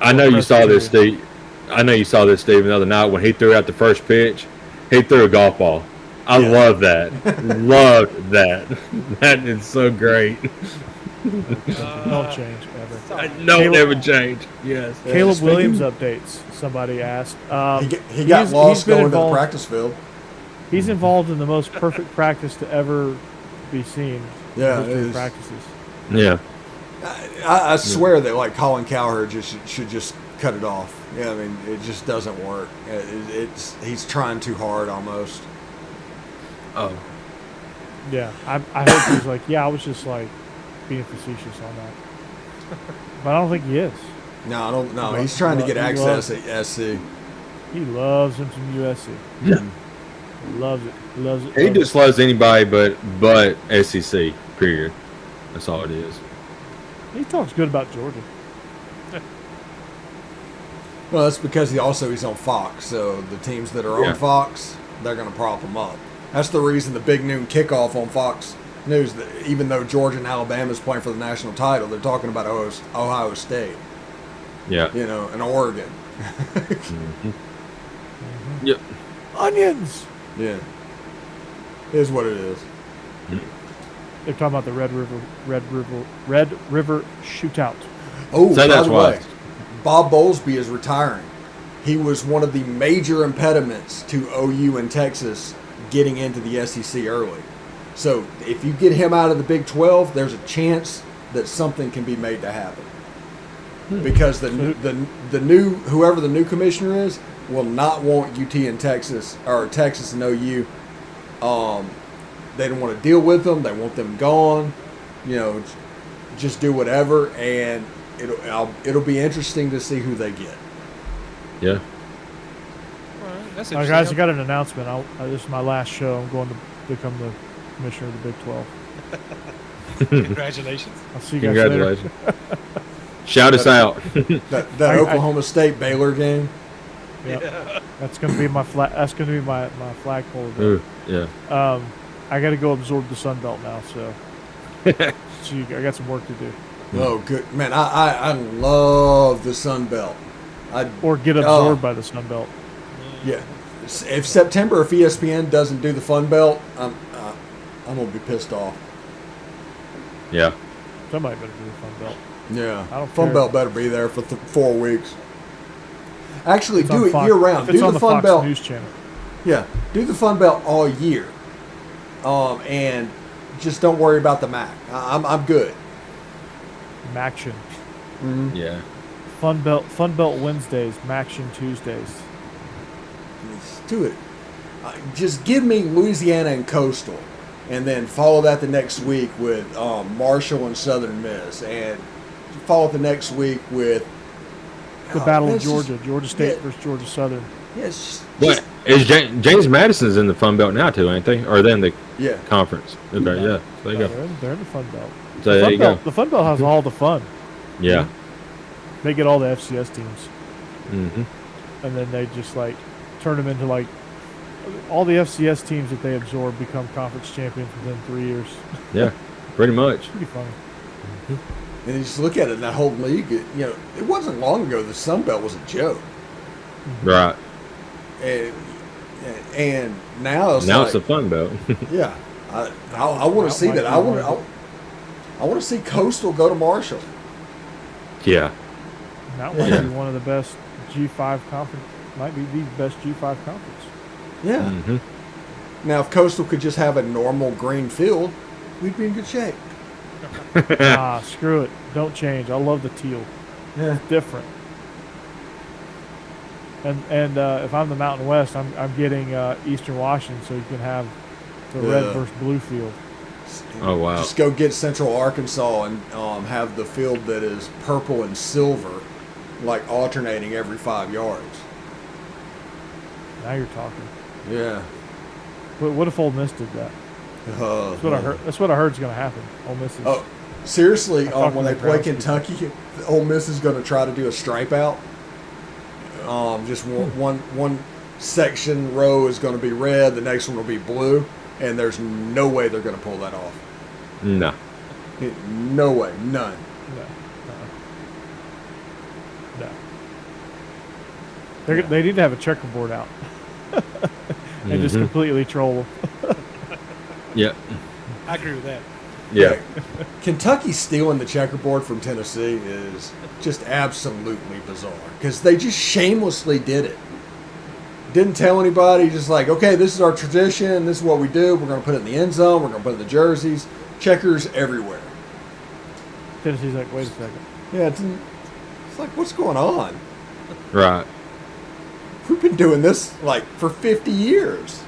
I know you saw this, Steve. The other night when he threw out the first pitch. He threw a golf ball. I love that. Loved that. That is so great. Don't change ever. No, never change. Yes. Caleb speaking- Williams updates. Somebody asked. He got he's lost been going to the involved- practice field. He's involved in the most perfect practice to ever be seen. Yeah, in the it history of is. practices. Yeah. I swear that like Colin Cowherd should just cut it off. Yeah, I mean it just doesn't work. He's trying too hard almost. Oh. Yeah, I hope he's like, yeah, I was just like being facetious on that, but I don't think he is. No, I don't. No, he's trying to get access at SC. He loves him some USC. Yeah. Loves it. Loves it. He loves just loves anybody but SEC. Period. That's all it is. it. He talks good about Georgia. Well, that's because he's on Fox. So the teams that are Yeah. on Fox, they're going to prop him up. That's the reason the big noon kickoff on Fox News. That even though Georgia and Alabama is playing for the national title, they're talking about Ohio State. Yeah. And Oregon. Yep. Onions. Yeah, is what it is. They're talking about the Red River shootout. Oh, Say by that's the why. way, Bob Bowlesby is retiring. He was one of the major impediments to OU and Texas getting into the SEC early. So if you get him out of the Big 12, there's a chance that something can be made to happen. Because the new whoever the new commissioner is will not want UT and Texas or Texas and OU. They don't want to deal with them. They want them gone. Just do whatever, and it'll be interesting to see who they get. Yeah. All right, that's Guys, I interesting. got an announcement. This is my last show. I'm going to become the commissioner of the Big 12. Congratulations. I'll see you guys later. Congratulations. Shout us out. That Oklahoma State Baylor game. Yep. That's gonna be my That's gonna be my flagpole event. Ooh, yeah. I got to go absorb the Sun Belt now, so I got some work to do. Oh, good man! I love the Sun Belt. Or get absorbed by the Sun Belt. Yeah. If ESPN doesn't do the Fun Belt, I'm gonna be pissed off. Yeah. Somebody better do the Fun Belt. Yeah. I don't Fun care. Belt better be there for 4 weeks. Actually, It's do on it Fox- year round. If it's Do on the the Fun Fox Belt. News channel. Yeah. Do the Fun Belt all year. And just don't worry about the MAC. I'm good. Maction. Yeah. Fun Belt Wednesdays. Maction Tuesdays. Let's do it. Just give me Louisiana and Coastal, and then follow that the next week with Marshall and Southern Miss, and follow it the next week with The Battle of it's just- Georgia. Georgia State yeah. versus Georgia Southern. Yeah, it's just, But is James Madison's in the Fun Belt now too, ain't they? Or are they in the yeah. conference? Okay, yeah. So there you go. They're in the Fun Belt. So there you go. The Fun Belt has all the fun. Yeah. They get all the FCS teams, Mm-hmm. and then they just like turn them into like all the FCS teams that they absorb become conference champions within 3 years. Yeah. Pretty much. Pretty funny. And you just look at it in that whole league. It wasn't long ago the Sun Belt was a joke, Right. and now it's Now like, it's the Fun Belt. yeah. I want to see might that. be I one want of I want to see Coastal go to Marshall. Yeah. And that might Yeah. be one of the best G5 conference. Might be the best G5 conference. Yeah. Mm-hmm. Now, if Coastal could just have a normal green field, we'd be in good shape. Screw it. Don't change. I love the teal. Yeah. Different. And if I'm the Mountain West, I'm getting Eastern Washington, so you can have the red Yeah. versus blue field. Oh, wow. Just go get Central Arkansas and have the field that is purple and silver, like alternating every 5 yards. Now you're talking. Yeah. What if Ole Miss did that? That's what I heard. That's what I heard is going to happen. Ole Miss is. Oh, seriously, I talked when to they the play grounds Kentucky, Ole Miss is going to try to do a stripe out. Just one section row is going to be red, the next one will be blue, and there's no way they're going to pull that off. No. No way, none. No. No. They need to have a checkerboard out and just Mhm. completely troll them. Yeah. I agree with that. Yeah. Kentucky stealing the checkerboard from Tennessee is just absolutely bizarre because they just shamelessly did it. Didn't tell anybody, just like, okay, this is our tradition, this is what we do, we're going to put it in the end zone, we're going to put it in the jerseys, checkers everywhere. Tennessee's like, wait a second. Yeah, it's like, what's going on? Right. We've been doing this, like, for 50 years.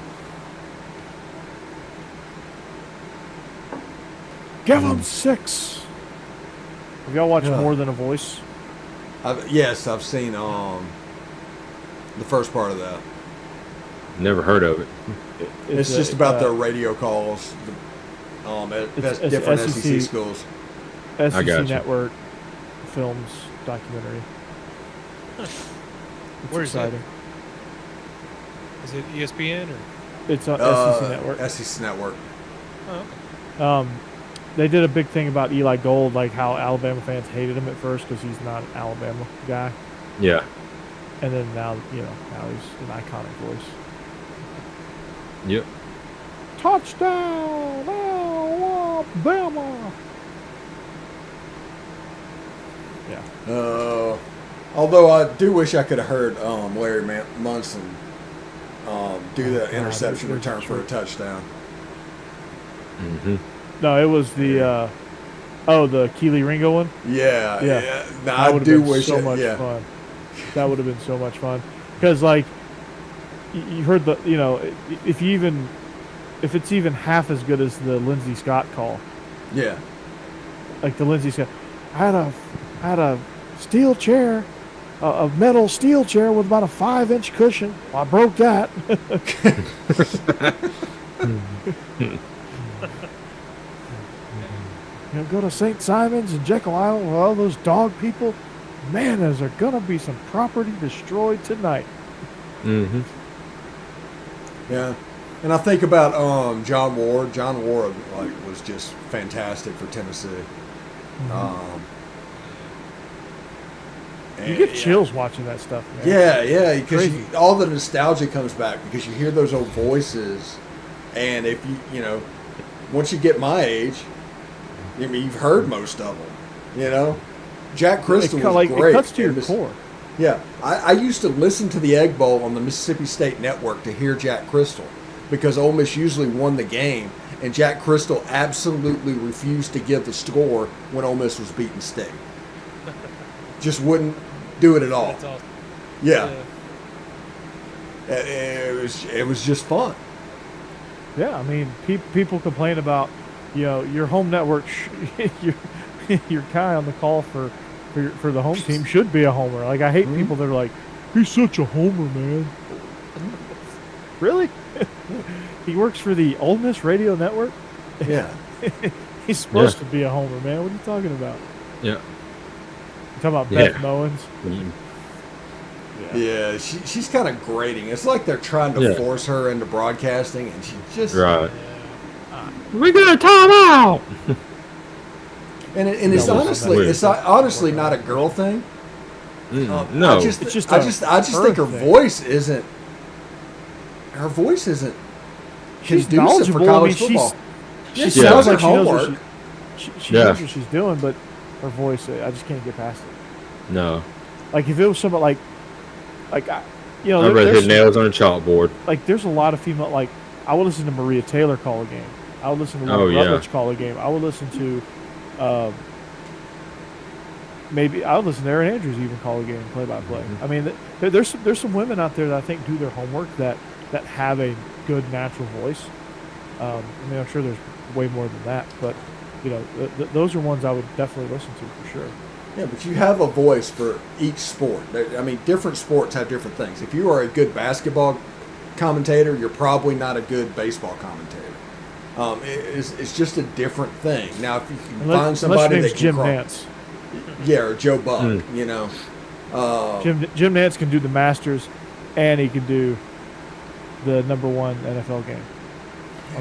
Give them 6. Have y'all watched Yeah. More Than a Voice? Yes, I've seen the first part of that. Never heard of it. It's just about their radio calls at different SEC schools. I SEC got you. Network Films documentary. It's Where is that? exciting. Is it ESPN or? It's on SEC Network. SEC Network. Oh, okay. They did a big thing about Eli Gold, like how Alabama fans hated him at first because he's not an Alabama guy, Yeah. and then now he's an iconic voice. Yep. Touchdown, Alabama! Yeah. Although I do wish I could have heard Larry Munson do the God, interception there's return a for a truth. touchdown. Mm-hmm. No, it was the the Keely Ringo one. Yeah. Yeah. No, That I would have do been wish so it. much Yeah. fun. That would have been so much fun because like you heard the if it's even half as good as the Lindsey Scott call, Yeah. like the Lindsey Scott, I had a steel chair, a metal steel chair with about a 5-inch cushion. Well, I broke that. Go to St. Simon's and Jekyll Island with all those dog people. Man, is there gonna be some property destroyed tonight? Mm-hmm. Yeah. And I think about John Ward. John Ward was just fantastic for Tennessee. You get chills watching that stuff, man. Yeah, because Crazy. all the nostalgia comes back because you hear those old voices, and if once you get my age, I mean, you've heard most of them. Jack Crystal was great. It cuts to your And core. Yeah, I used to listen to the Egg Bowl on the Mississippi State Network to hear Jack Crystal because Ole Miss usually won the game, and Jack Crystal absolutely refused to give the score when Ole Miss was beating State. Just wouldn't do it at all. That's awesome. Yeah. It was just fun. Yeah, I mean, people complain about, your home network, your guy on the call for the home team should be a homer. Like, I hate people that are like, he's such a homer, man. Really? He works for the Ole Miss Radio Network? Yeah. He's supposed to be a homer, man. What are you talking about? Yeah. You talking about Beth Mowens? Yeah, she's kind of grating. It's like they're trying to force her into broadcasting, and she just Right. We got a timeout. And it's honestly not a girl thing. No, I just It's just I just think her thing. voice isn't. Her voice isn't She's conducive knowledgeable. for college I mean, football. she She sounds does her like she knows homework. what she Yeah. knows what she's doing, but her voice, I just can't get past it. no. Like if it was somebody like I'd rather hit nails on a chalkboard. like there's a lot of female, like I would listen to Maria Taylor call a game. I would listen to Lauren Rutledge call a game. I would listen to maybe I would listen to Erin Andrews even call a game play by play. I mean, there's some women out there that I think do their homework that have a good natural voice. I mean, I'm sure there's way more than that, but those are ones I would definitely listen to for sure. Yeah, but you have a voice for each sport. I mean, different sports have different things. If you are a good basketball commentator, you're probably not a good baseball commentator. It's just a different thing. Now, if you can find somebody that can Jim Nance. Yeah, or Joe Buck, Jim Nance can do the Masters, and he can do the #1 NFL game.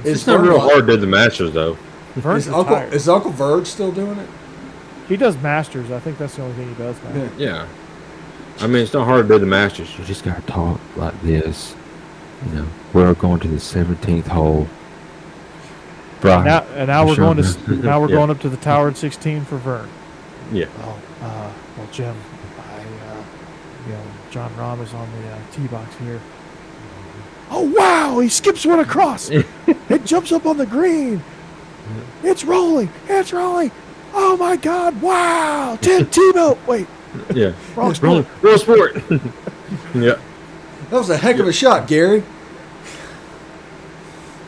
It's not real hard to do the Masters, though. Vern's Is retired. Uncle Verge still doing it? He does Masters. I think that's the only thing he does now. Yeah. I mean, it's not hard to do the Masters. You just got to talk like this. We're going to the 17th hole. Right. Now we're Sure. going to now we're Yeah. going up to the tower at 16 for Vern. Yeah. Well, Jim, John Rahm is on the tee box here. Oh wow! He skips one across. It jumps up on the green. It's rolling. It's rolling. Oh my God! Wow! Tim Tebow. Wait. Yeah. Wrong sport. Real sport. Yeah. That was a heck of a shot, Gary.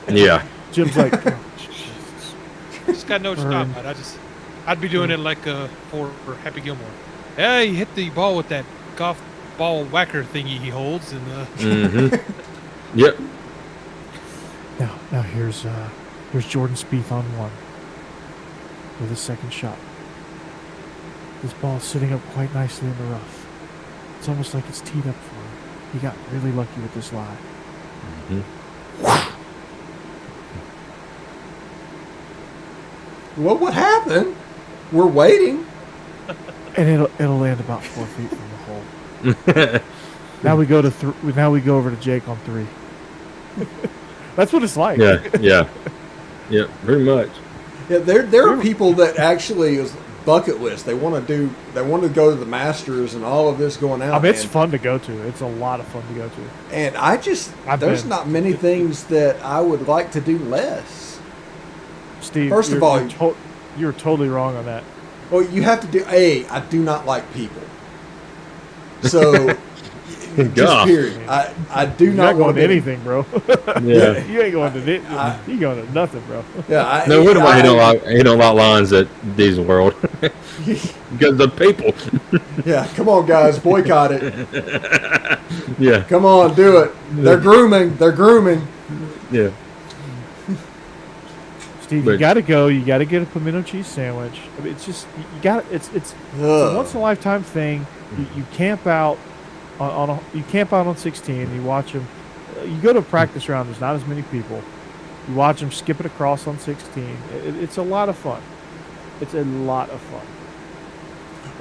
Yeah. Jim's like, oh, Jesus. Just got no stop. I'd be doing it like for Happy Gilmore. Yeah, he hit the ball with that golf ball whacker thingy he holds, and Mm-hmm. Yep. Now here's Jordan Spieth on one with his second shot. This ball's sitting up quite nicely in the rough. It's almost like it's teed up for him. He got really lucky with this lie. Mm-hmm. Well, what happened? We're waiting. And it'll land about 4 feet from the hole. Now we go to now we go over to Jake on 3. That's what it's like. Yeah. Pretty much. Yeah, there are people that actually is bucket list. They want to go to the Masters and all of this going out. I mean, it's fun to go to. It's a lot of fun to go to. And there's been. not many things that I would like to do less. Steve, First of all, you're totally wrong on that. well, you have to do. I do not like people. So, just God. period. I do You're not not going want to anything, bro. Yeah. You ain't going to you going to nothing, bro. Yeah, No wonder why he don't like lines at Disney World. Because the people. Yeah, come on, guys, boycott it. Yeah. Come on, do it. They're grooming. Yeah. Steve, you got to go. You got to get a pimento cheese sandwich. I mean, it's just you got. It's a once in a lifetime thing. You camp out you camp out on 16. You watch them. You go to a practice round. There's not as many people. You watch them skip it across on 16. It's a lot of fun. It's a lot of fun.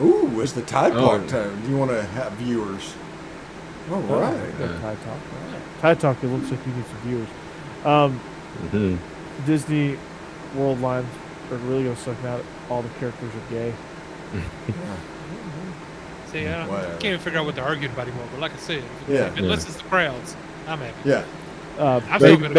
Ooh, it's the Tide Park Oh. time. You want to have viewers? All right. Tide Talk. Tide Talk. It looks like you need some viewers. Mm-hmm. Disney World lines are really going to suck now that all the characters are gay. see, I Whatever. can't even figure out what they're arguing about anymore. But like I said, Yeah. unless it's the crowds, I'm happy. Yeah. I'm still gonna go.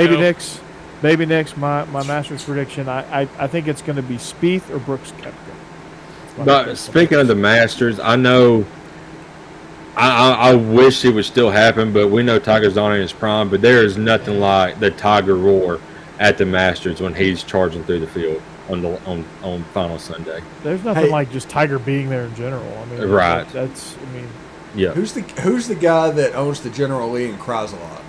Baby Nix, my Masters prediction. I think it's going to be Spieth or Brooks Koepka. But speaking of the Masters, I know I wish it would still happen, but we know Tiger's not in his prime. But there is nothing like the Tiger roar at the Masters when he's charging through the field on final Sunday. There's nothing Hey. like just Tiger being there in general. I mean, Right. That's I mean, Yeah. Who's the guy that owns the General Lee and cries a lot?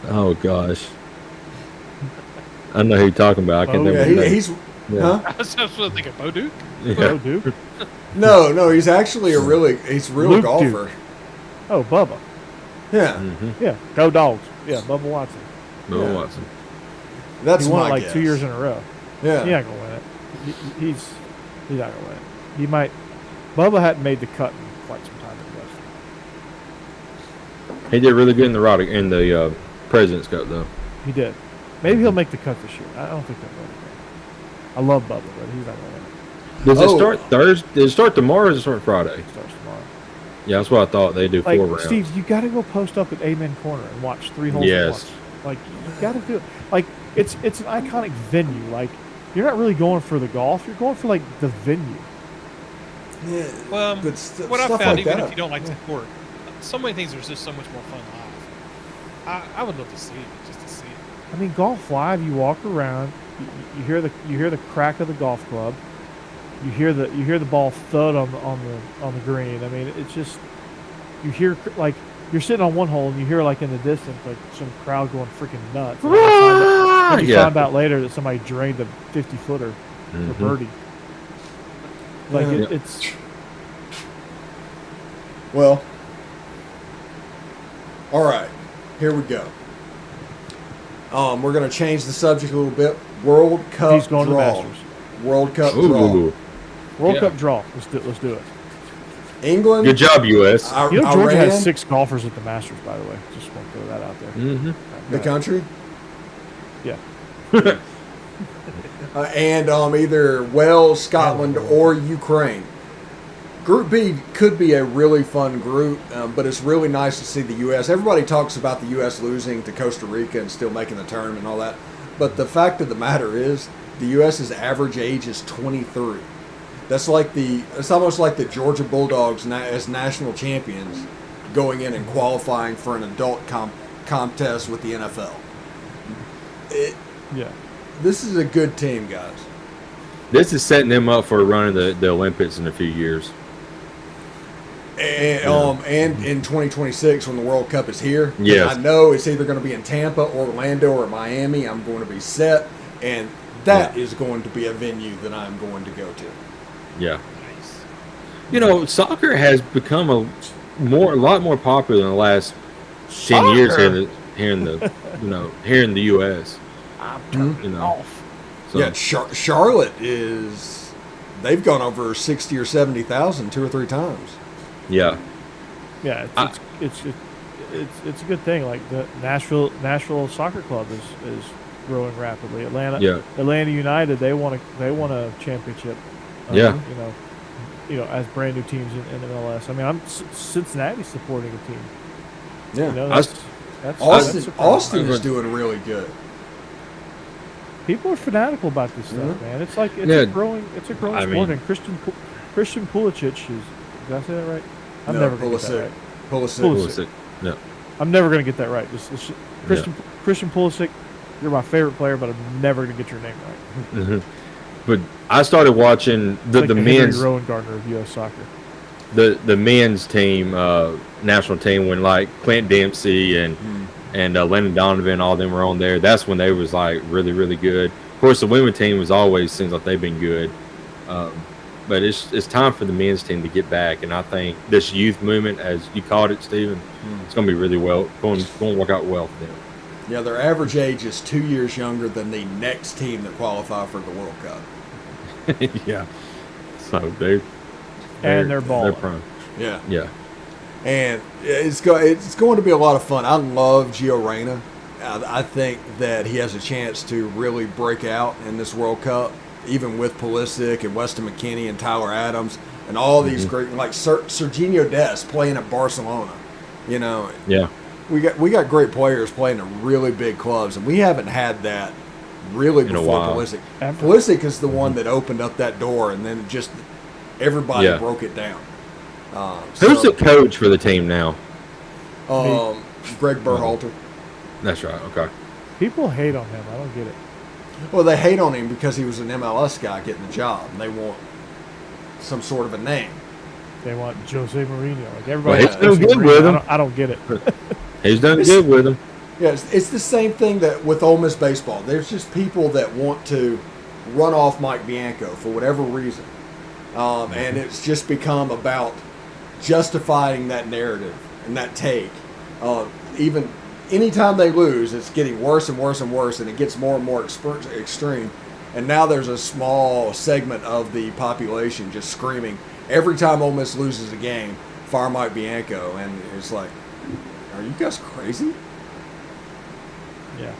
Oh gosh, I know who you're talking about. I can't Oh, think Yeah, of his name. he's. Yeah. Huh? I was just thinking Bo Duke. Yeah. oh, Duke. No, he's actually he's a real Luke golfer. Duke. Oh, Bubba. Yeah, Mm-hmm. Yeah, go Dogs. Yeah, Bubba Watson. Bill Yeah. Watson. that's He won my it like guess. 2 years in a row. Yeah, He's not gonna win it. He's not gonna win it. He might. Bubba hadn't made the cut in quite some time. I guess He did really good in the President's Cup though. he did. Maybe he'll make the cut this year. I don't think they'll win it. I love Bubba, but he's not gonna win it. Does it Oh. start Thursday? Does it start tomorrow or does it start Friday? He starts tomorrow. Yeah, that's what I thought. They do Like 4 rounds. Steve, you got to go post up at Amen Corner and watch 3 holes Yes. at once. Like you got to do it. Like it's an iconic venue. Like you're not really going for the golf. You're going for like the venue. yeah. Well, But what I stuff found, like even that. if you don't like the sport, so many things are just so much more fun live. I would love to see it, just to see it. I mean, golf live. You walk around. You hear the crack of the golf club. You hear the ball thud on the green. I mean, it's just you hear like you're sitting on one hole and you hear like in the distance like some crowd going freaking nuts. And you find out later that somebody drained a 50-footer for Mhm. birdie. Like Yeah. it's Well, all right, here we go. We're going to change the subject a little bit. World Cup he's going draw. to the Masters. World Cup draw. Ooh. World Yeah. Cup draw. Let's do it. England. Good job, U.S. Georgia Iran, has 6 golfers at the Masters, by the way. Just want to throw that out there. Mm-hmm. the country. Yeah. And either Wales, Scotland, or Ukraine. Group B could be a really fun group, but it's really nice to see the U.S. Everybody talks about the U.S. losing to Costa Rica and still making the tournament and all that. But the fact of the matter is the U.S.'s average age is 23. It's almost like the Georgia Bulldogs as national champions going in and qualifying for an adult contest with the NFL. Yeah. This is a good team, guys. This is setting them up for a run in the Olympics in a few years. And in 2026 when the World Cup is here, yes. I know it's either going to be in Tampa, Orlando, or Miami. I'm going to be set, and that is going to be a venue that I'm going to go to. Yeah. Soccer has become a lot more popular in the last 10 years here in the U.S. Off. So, Yeah, Charlotte they've gone over 60 or 70,000 2 or 3 times. Yeah. Yeah, it's a good thing. Like the Nashville Soccer Club is growing rapidly. Atlanta United, they won a championship. As brand new teams in MLS. I mean, Cincinnati supporting a team. Yeah, Austin is doing really good. People are fanatical about this stuff, man. It's like a growing sport. And Christian Pulisic is. Did I say that right? I'm never going to get that right. Pulisic. No. I'm never going to get that right. Christian Pulisic, you're my favorite player, but I'm never going to get your name right. Mm-hmm. But I started watching the men's Rowan Gardner of U.S. Soccer. The men's team, national team, when like Clint Dempsey and Landon Donovan, all of them were on there. That's when they was like really, really good. Of course, the women's team was always seems like they've been good. But it's time for the men's team to get back, and I think this youth movement, as you called it, Stephen, it's going to be really going to work out well for them. Yeah, their average age is 2 years younger than the next team that qualify for the World Cup. Yeah, so they're balling. They're prime. Yeah, and it's going to be a lot of fun. I love Gio Reyna. I think that he has a chance to really break out in this World Cup, even with Pulisic and Weston McKennie and Tyler Adams and all these great, like Serginho Dest playing at Barcelona. Yeah, we got great players playing in really big clubs, and we haven't had that really before Pulisic. Pulisic is the one that opened up that door, and then just everybody broke it down. Who's the coach for the team now? Greg Berhalter. That's right. Okay. People hate on him. I don't get it. Well, they hate on him because he was an MLS guy getting the job, and they want some sort of a name. They want Jose Mourinho. Like everybody. He's done good with him. I don't get it. He's done good with him. Yeah, it's the same thing that with Ole Miss baseball. There's just people that want to run off Mike Bianco for whatever reason, and it's just become about justifying that narrative and that take. Even anytime they lose, it's getting worse and worse and worse, and it gets more and more extreme. And now there's a small segment of the population just screaming every time Ole Miss loses a game, fire Mike Bianco, and it's like, are you guys crazy? Yeah.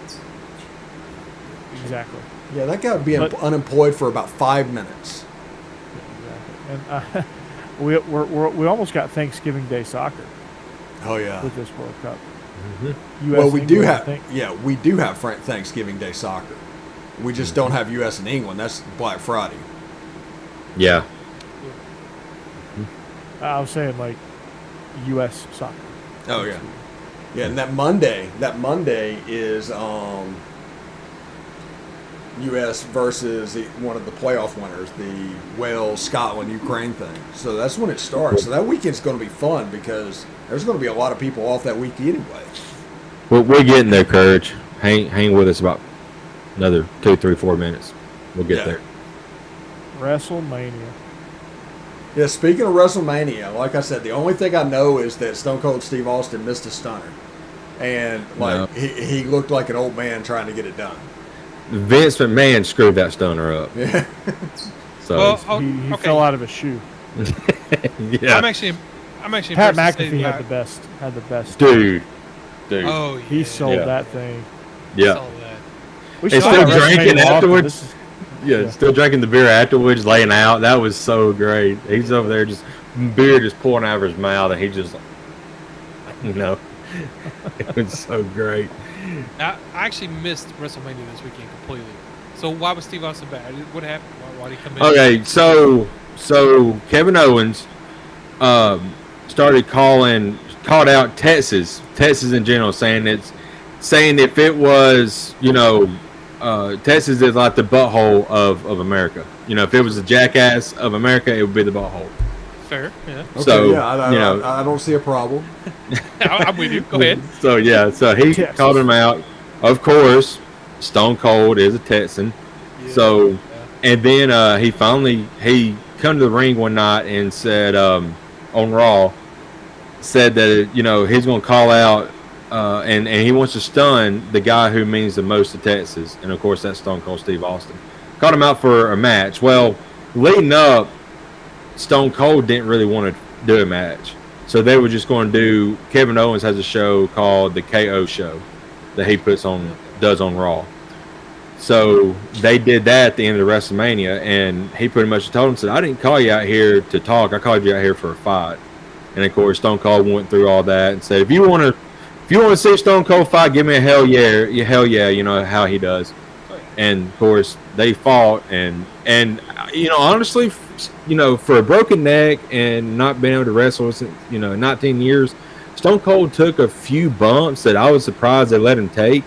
Exactly. Yeah, that guy would be unemployed for about 5 minutes. Exactly. And we almost got Thanksgiving Day soccer. Oh yeah. With this World Cup. Mm-hmm. Well, we do have Thanksgiving Day soccer. We just don't have U.S. and England. That's Black Friday. Yeah. I was saying like U.S. soccer. Oh yeah. Yeah, and that Monday is U.S. versus one of the playoff winners, the Wales, Scotland, Ukraine thing. So that's when it starts. So that weekend's going to be fun because there's going to be a lot of people off that week anyway. We're getting there, Courage. Hang with us about another 2, 3, 4 minutes. We'll get there. WrestleMania. Yeah, speaking of WrestleMania, like I said, the only thing I know is that Stone Cold Steve Austin missed a stunner. And he looked like an old man trying to get it done. Vince McMahon screwed that stunner up. Yeah. So he fell out of his shoe. Yeah, I'm actually Pat impressed to say McAfee that had the best. dude. Oh, yeah. He sold Yeah. that thing. Yeah, Saw that. We And saw still it at drinking WrestleMania often. afterwards? This is- yeah. Still drinking the beer afterwards, laying out. That was so great. He's over there just beer just pouring out of his mouth, and he just, it was so great. I actually missed WrestleMania this weekend completely. So why was Steve Austin bad? What happened? Why did he come in? Okay, so Kevin Owens called out Texas in general, saying if it was, Texas is like the butthole of America. If it was the jackass of America, it would be the butthole. Fair, yeah. Okay, So, I don't see a problem. I'm with you. Go ahead. So he Texas. called him out. Of course, Stone Cold is a Texan. Yeah. So, and then he come to the ring one night and said on Raw, said that he's going to call out and he wants to stun the guy who means the most to Texas, and of course that's Stone Cold Steve Austin. Called him out for a match. Well, leading up, Stone Cold didn't really want to do a match, so they were just going to do. Kevin Owens has a show called the KO Show that he does on Raw. So they did that at the end of the WrestleMania, and he pretty much told him, said, "I didn't call you out here to talk. I called you out here for a fight." And of course, Stone Cold went through all that and said, "If you want to see Stone Cold fight, give me a hell yeah, how he does." And of course, they fought, and honestly, for a broken neck and not being able to wrestle since 19 years, Stone Cold took a few bumps that I was surprised they let him take.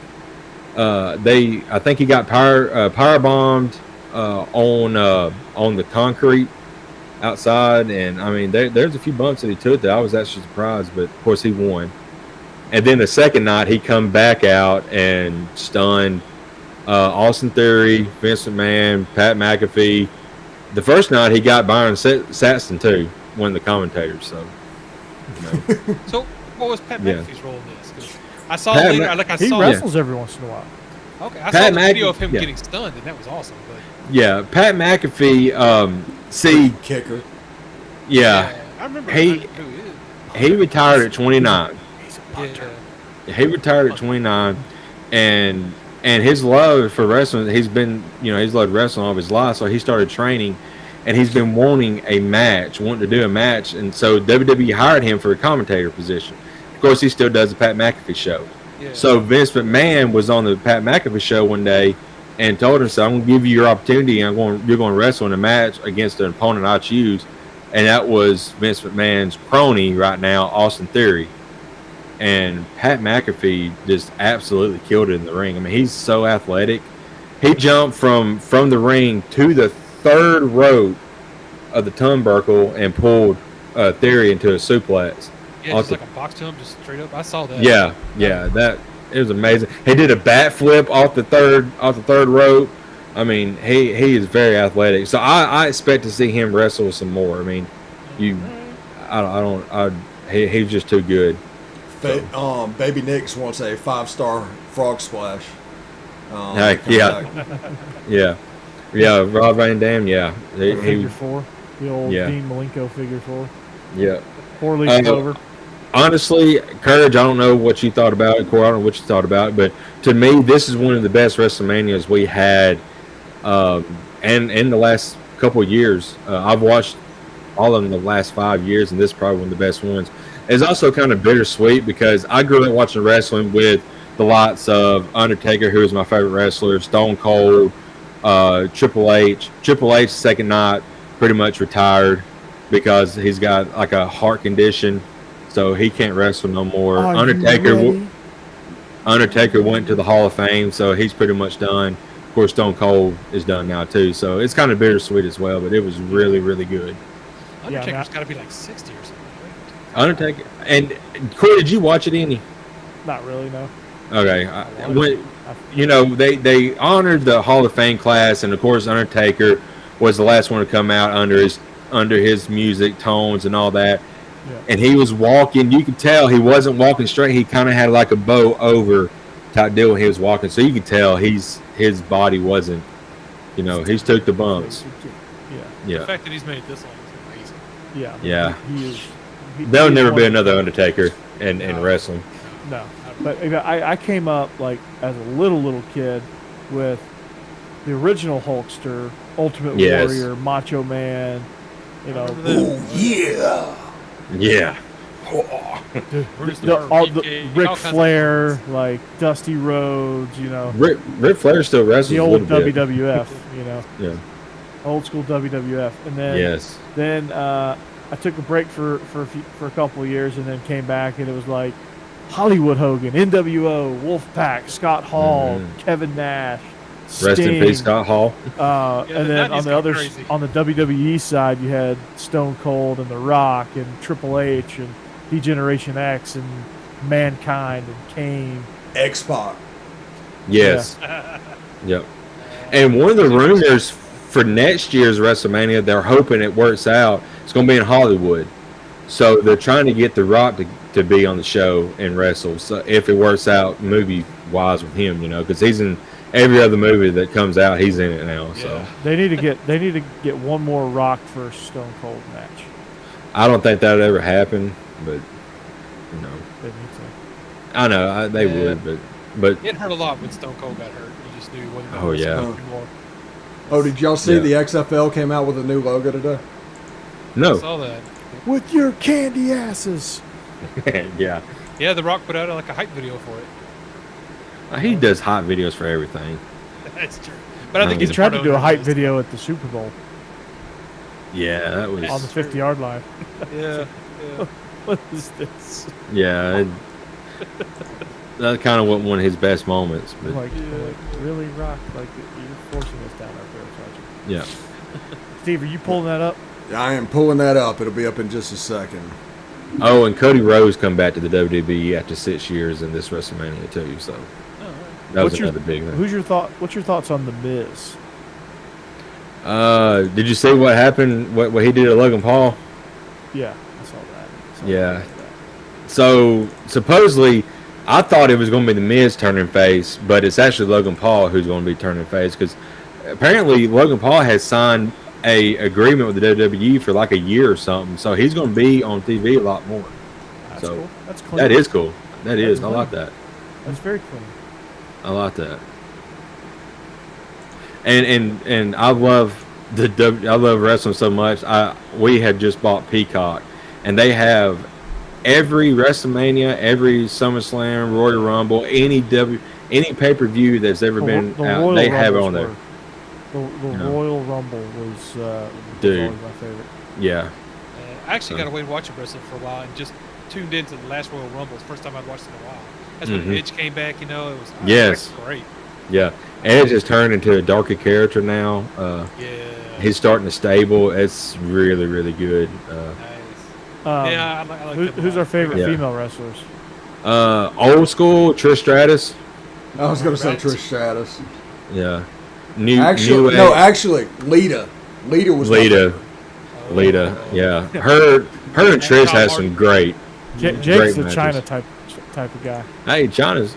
I think he got power bombed on the concrete outside, and I mean there's a few bumps that he took that I was actually surprised, but of course he won. And then the second night he come back out and stunned Austin Theory, Vince McMahon, Pat McAfee. The first night he got Byron Saxton too, one of the commentators. So, So what was Pat Yeah. McAfee's role in this? 'Cause I saw Pat later. He saw. wrestles every once in a while. Okay, I Pat saw the video of him yeah. getting stunned, and that was awesome. But yeah, Pat McAfee. Kicker. Yeah, I remember He- who he is. he retired at 29. Yeah. He retired at 29, and his love for wrestling, he's loved wrestling all of his life. So he started training, and he's been wanting to do a match, and so WWE hired him for a commentator position. Of course, he still does the Pat McAfee show. Yeah. So Vince McMahon was on the Pat McAfee show one day and told him, "So I'm going to give you your opportunity. You're going to wrestle in a match against an opponent I choose," and that was Vince McMahon's crony right now, Austin Theory. And Pat McAfee just absolutely killed it in the ring. I mean, he's so athletic. He jumped from the ring to the third rope of the turnbuckle and pulled Theory into a suplex. Yeah, just like a box jump, just straight up. I saw that. Yeah, that it was amazing. He did a bat flip off the third rope. I mean, he is very athletic. So I expect to see him wrestle some more. I mean, he's just too good. Baby Nix wants a 5-star frog splash. Heck, yeah. Rob Van Dam, yeah. Figure four. The old Yeah. Dean Malenko figure four. Yeah. 4 leagues over. Honestly, Courage, I don't know what you thought about it. Corey, I don't know what you thought about it. But to me, this is one of the best WrestleManias we had and in the last couple of years. I've watched all of them the last 5 years, and this is probably one of the best ones. It's also kind of bittersweet because I grew up watching wrestling with the likes of Undertaker, who is my favorite wrestler, Stone Cold, Triple H. Triple H, second night, pretty much retired because he's got like a heart condition, so he can't wrestle no more. Undertaker went to the Hall of Fame, so he's pretty much done. Of course, Stone Cold is done now too, so it's kind of bittersweet as well. But it was really, really good. Undertaker's got to be like 60 or something. Right? Undertaker and Corey, did you watch it any? Not really, no. Okay, they honored the Hall of Fame class, and of course Undertaker was the last one to come out under his music tones and all that. Yeah. And he was walking. You could tell he wasn't walking straight. He kind of had like a bow over type deal when he was walking, so you could tell his body wasn't. He's took the bumps. Yeah. The Yeah, fact that he's made it this long is amazing. Yeah. Yeah. He is. There'll he is never be one- another Undertaker in wrestling. No, but I came up like as a little kid with the original Hulkster, Ultimate Yes. Warrior, Macho Man. You know, Oh yeah. Yeah. the Ric Flair, like Dusty Rhodes. You know, Ric Flair still wrestles the a old little bit. WWF. You know, Yeah. old school WWF, and then Yes. then I took a break for a couple of years, and then came back, and it was like Hollywood Hogan, NWO, Wolfpack, Scott Hall, Kevin Nash, Sting. Rest in peace, Scott Hall. And the then 90s on the got other crazy. on the WWE side, you had Stone Cold and The Rock and Triple H and D-Generation X and Mankind and Kane. X-Pac. Yes. Yep. And one of the rumors for next year's WrestleMania, they're hoping it works out. It's going to be in Hollywood. So they're trying to get The Rock to be on the show and wrestle. So if it works out movie-wise with him, you know, because he's in every other movie that comes out, he's in it now. So They need to get one more Rock versus Stone Cold match. I don't think that would ever happen, but you know, They need to. I know they would, but It hurt a lot when Stone Cold got hurt. You just knew he wasn't. Oh, yeah. Anymore. Oh, did y'all see Yeah. the XFL came out with a new logo today? I no, saw that. With your candy asses. yeah, Yeah, The Rock put out like a hype video for it. he does hot videos for everything. That's true. But I think He he's tried part to do a owner of hype this. video at the Super Bowl Yeah, that was on the 50-yard line. Yeah. Yeah. What is this? yeah. That kind of wasn't one of his best moments, but Like really, Rock? Like you're forcing us down our throats, aren't you? yeah. Steve, are you pulling that up? I am pulling that up. It'll be up in just a second. Oh, and Cody Rhodes come back to the WWE after 6 years in this WrestleMania too. So that was another big thing. What's your thoughts on the Miz? Did you see what happened? What he did to Logan Paul? Yeah, I saw that. Yeah. So supposedly, I thought it was going to be the Miz turning face, but it's actually Logan Paul who's going to be turning face because apparently Logan Paul has signed a agreement with the WWE for like a year or something, so he's going to be on TV a lot more. That's So cool. That's clean. that is cool. That is. I clean. like that. That's very clean. I like that. And I love I love wrestling so much. We have just bought Peacock, and they have every WrestleMania, every SummerSlam, Royal Rumble, any pay-per-view that's ever been out, Royal they have it on Rumbles there. were- The Yeah. Royal Rumble was Dude. always my favorite. Yeah. I actually got away to watch wrestling for a while and just tuned into the last Royal Rumble. It's the first time I'd watched it in a while. That's when Mhm. Edge came back, you know. It was Yes. great. Yeah. Edge has turned into a darker character now. Yeah. He's starting to stable. It's really, really good. Nice. Yeah, I like them a Who's lot. our favorite Yeah. female wrestlers? Old school Trish Stratus. I was going to say Right. Trish Stratus. Yeah. New Actually, no, actually, Lita. Lita was my Lita. Oh. Lita. Yeah. Her and Trish has some great. Jake's Great the matches. China type of guy. Hey, China's.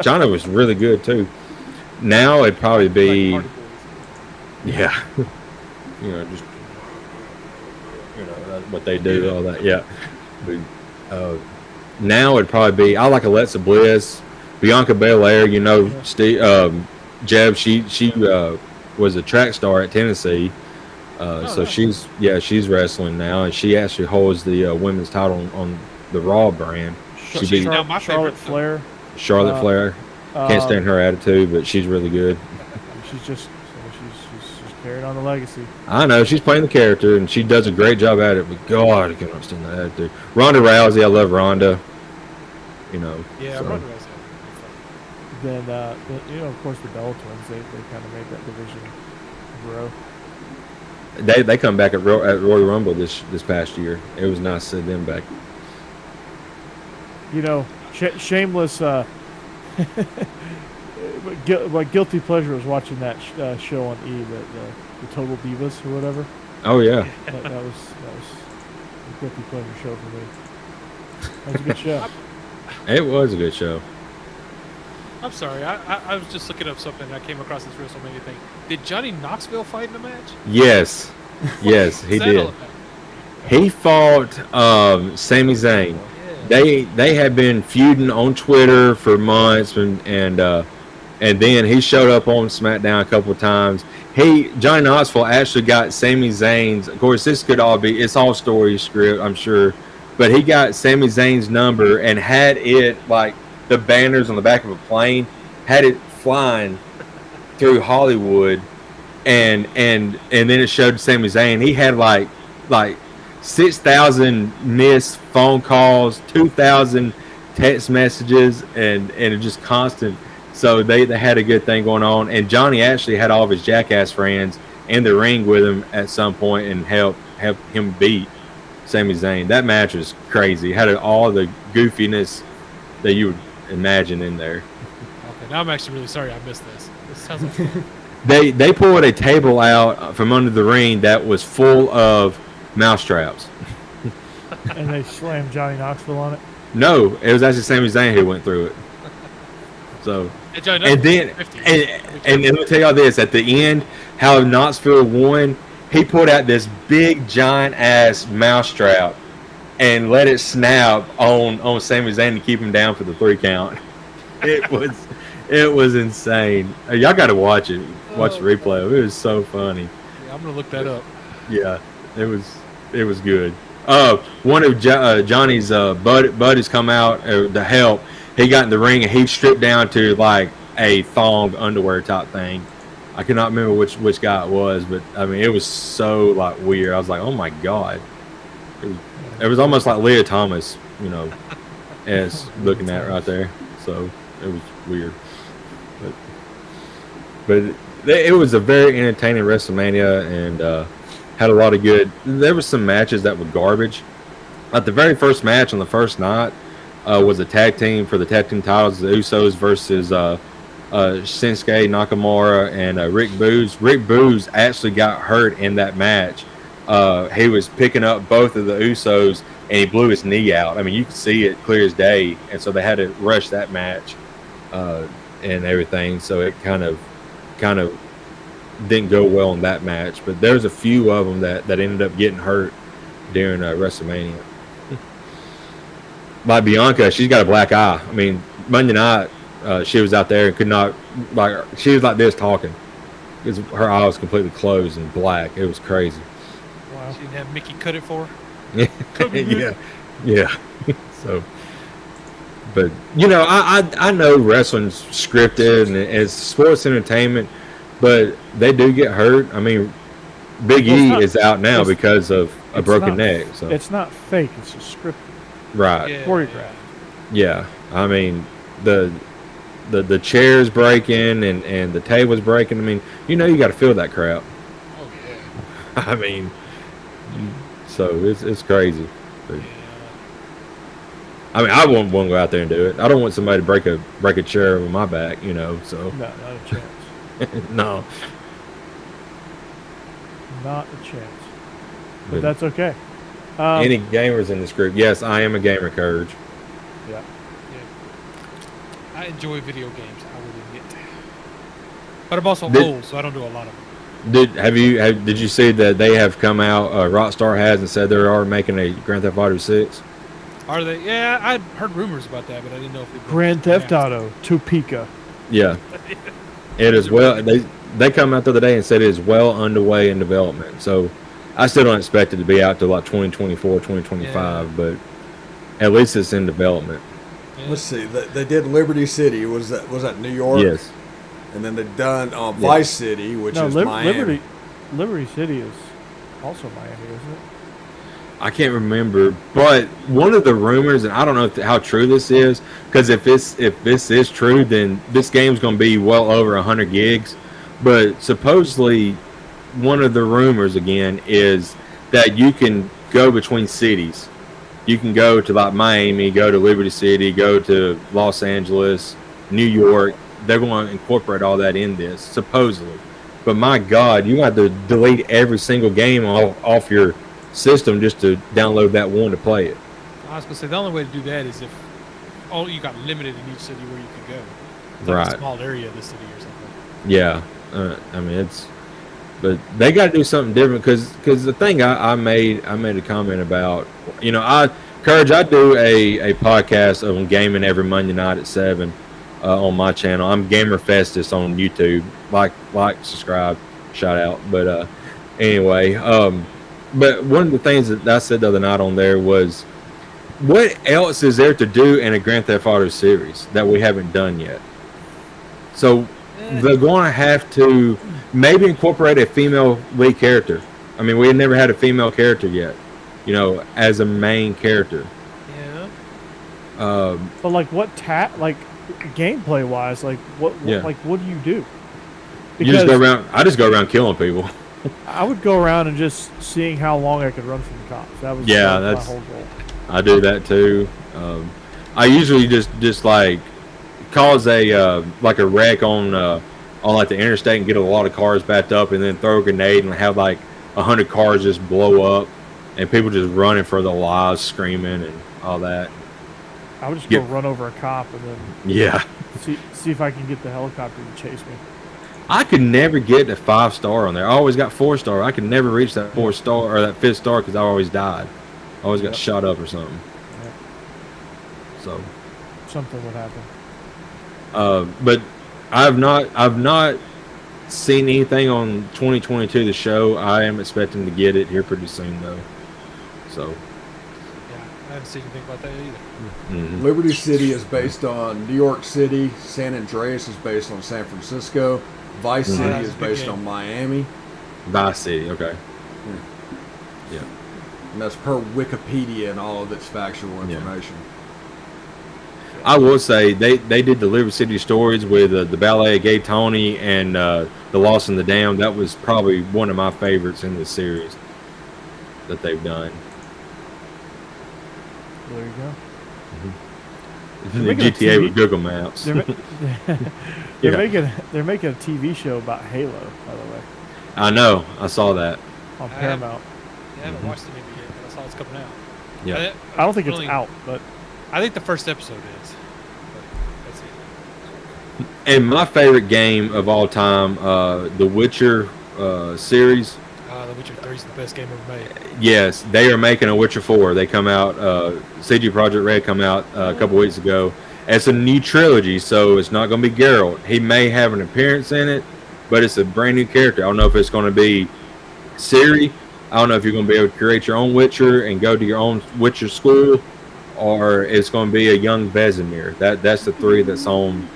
China was really good too. Now it'd probably be. Like Hardy Boys. Yeah. Just what they do, all that. Yeah. But, now it'd probably be. I like Alexa Bliss, Bianca Belair. Steve, Jeb. She was a track star at Tennessee. So she's wrestling now, and she actually holds the women's title on the Raw brand. She beat now my Charlotte favorite. Flair. Charlotte Flair. Can't stand her attitude, but she's really good. She's carrying on the legacy. I know she's playing the character, and she does a great job at it. But God, I can't understand that attitude. Ronda Rousey, I love Ronda. Yeah, so. Ronda Rousey. Then of course the Bella Twins. They kind of made that division grow. They come back at Royal Rumble this past year. It was nice to see them back. Shameless. Like guilty pleasure was watching that show on E, the Total Divas or whatever. Oh yeah, That was a guilty pleasure show for me. That was a good show. it was a good show. I'm sorry. I was just looking up something and I came across this WrestleMania thing. Did Johnny Knoxville fight in a match? Yes, he What's that did. all about? He fought Sami Zayn. They had been feuding on Twitter for months, and then he showed up on SmackDown a couple of times. Johnny Knoxville actually got Sami Zayn's. Of course, this could all be, it's all story script, I'm sure, but he got Sami Zayn's number and had it like the banners on the back of a plane, had it flying through Hollywood, and then it showed Sami Zayn. He had like 6,000 missed phone calls, 2,000 text messages, and it just constant. So they had a good thing going on. And Johnny actually had all of his Jackass friends in the ring with him at some point and helped him beat Sami Zayn. That match was crazy. It had all the goofiness that you would imagine in there. Okay, now I'm actually really sorry I missed this. This sounds like fun. They pulled a table out from under the ring that was full of mousetraps. And they slammed Johnny Knoxville on it. No, it was actually Sami Zayn who went through it. So, and then let me tell y'all this: at the end, how Knoxville won, he pulled out this big giant ass mousetrap and let it snap on Sami Zayn to keep him down for the 3 count. It was insane. Y'all got to watch it. Watch the replay. It was so funny. Yeah, I'm gonna look that up. Yeah, it was good. One of Johnny's buddies come out to help. He got in the ring and he stripped down to like a thong underwear type thing. I cannot remember which guy it was, but I mean it was so like weird. I was like, oh my god, it was almost like Leah Thomas, as looking at right there. So it was weird, but it was a very entertaining WrestleMania and had a lot of good. There were some matches that were garbage. Like the very first match on the first night was a tag team for the tag team titles, the Usos versus Shinsuke Nakamura and Rick Boogs. Rick Boogs actually got hurt in that match. He was picking up both of the Usos and he blew his knee out. I mean, you could see it clear as day, and so they had to rush that match and everything. So it kind of didn't go well in that match. But there's a few of them that ended up getting hurt during WrestleMania. Like Bianca, she's got a black eye. I mean, Monday night, she was out there and could not, like, she was like this talking because her eye was completely closed and black. It was crazy. Wow. She didn't have Mickey cut it for her? Yeah. So, but, I know wrestling's scripted and it's sports entertainment, but they do get hurt. I mean, Big E is out now because of a broken neck. So it's not fake. It's just scripted. Right. Yeah. Choreographed. Yeah. I mean, the chairs breaking and the tables breaking. I mean, you got to feel that crap. Oh yeah. I mean, so it's crazy. But, I mean, I wouldn't want to go out there and do it. I don't want somebody to break a chair over my back. So No, not a chance. no. Not a chance. But that's okay. Any gamers in this group? Yes, I am a gamer, Courage. Yeah. I enjoy video games. I will admit, but I'm also old, so I don't do a lot of them. Did you see that they have come out? Rockstar has and said they are making a Grand Theft Auto 6. Are they? Yeah, I heard rumors about that, but I didn't know if it. Grand Theft Auto Topeka. Yeah, it is well. They come out the other day and said it is well underway in development. So I still don't expect it to be out till like 2024, 2025, but at least it's in development. Yeah. Let's see. They did Liberty City. Was that New York? Yes. And then they've done Vice City, which is Miami. Liberty City is also Miami, isn't it? I can't remember, but one of the rumors, and I don't know how true this is, because if this is true, then this game's going to be well over 100 gigs. But supposedly, one of the rumors again is that you can go between cities. You can go to like Miami, go to Liberty City, go to Los Angeles, New York. They're going to incorporate all that in this, supposedly. But my God, you have to delete every single game off your system just to download that one to play it. I was going to say, the only way to do that is if you got limited in each city where you could go. It's like Right. a small area of the city or something. Yeah. I mean, But they got to do something different because the thing I made a comment about, Courage, I do a podcast on gaming every Monday night at 7 on my channel. I'm Gamer Festus on YouTube. Like, subscribe, shout out. But anyway, but one of the things that I said the other night on there was, what else is there to do in a Grand Theft Auto series that we haven't done yet? So they're going to have to maybe incorporate a female lead character. I mean, we had never had a female character yet, as a main character. Yeah. But like gameplay wise, what do you do? You just go around. I just go around killing people. I would go around and just seeing how long I could run from the cops. That was my whole goal. I do that too. I usually just like cause a wreck on like the interstate and get a lot of cars backed up, and then throw a grenade and have like 100 cars just blow up, and people just running for their lives, screaming and all that. I would just go run over a cop and then see if I can get the helicopter to chase me. I could never get a 5-star on there. I always got 4-star. I could never reach that 4-star or that 5th star because I always died. I always got shot up or something. Yep. So something would happen. But I've not seen anything on 2022 the show. I am expecting to get it here pretty soon though. So yeah, I haven't seen anything about that either. Mm-hmm. Liberty City is based on New York City. San Andreas is based on San Francisco. Vice City That's is a big based game. on Miami. Vice City, okay. Yeah. And that's per Wikipedia and all of its factual information. I will say they did the Liberty City stories with the Ballet of Gay Tony and the Lost in the Dam. That was probably one of my favorites in the series that they've done. There you go. The GTA with Google Maps. They're making a TV show about Halo, by the way, I know. I saw that. on Paramount. I haven't watched it maybe yet, but I saw it's coming out. Yeah. I don't think it's Really- out, but I think the first episode is. But that's it. And my favorite game of all time, the Witcher series. The Witcher 3 is the best game ever made. Yes, they are making a Witcher 4. They come out, CG Projekt Red come out a couple weeks ago. It's a new trilogy, so it's not going to be Geralt. He may have an appearance in it, but it's a brand new character. I don't know if it's going to be Ciri. I don't know if you're going to be able to create your own Witcher and go to your own Witcher school, or it's going to be a young Vesemir. That's the three that's on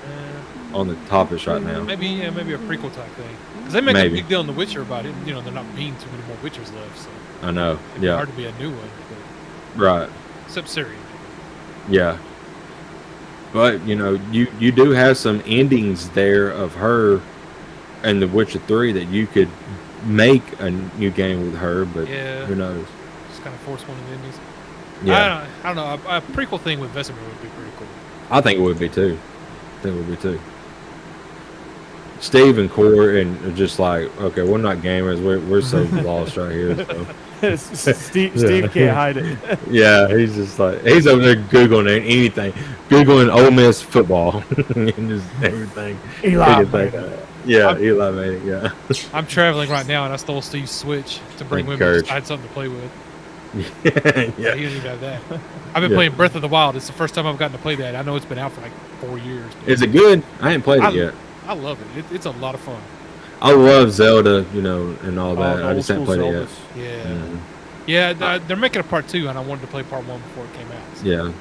the topics right now. Maybe a prequel type thing. Because they make a Maybe. big deal in The Witcher about it. They're not being too many more Witchers left, so I know. it'd be Yeah. hard to be a new one. But Right. except Ciri. Yeah. But, you do have some endings there of her and The Witcher 3 that you could make a new game with her, but Yeah. who knows? Just kind of force one of the endings. Yeah. I don't know. A prequel thing with Vesemir would be pretty cool. I think it would be too. Steve and Corey are just like, okay, we're not gamers. We're so lost right here. So. Steve can't hide it. Yeah, he's just like, he's over there Googling anything. Googling Ole Miss football and just everything. Eli He can think of. Yeah, Eli made it, yeah. I'm traveling right now, and I stole Steve's Switch to bring with me. Encourage. Just I had something to play with. Yeah. He didn't even have that. I've been playing Breath of the Wild. It's the first time I've gotten to play that. I know it's been out for like 4 years. But Is it good? I ain't played it yet. I love it. It's a lot of fun. I love Zelda, and all that. I Old just haven't school played it yet. Zeldas. Yeah. Mhm. Yeah, they're making a part 2, and I wanted to play part 1 before it came out. So. Yeah.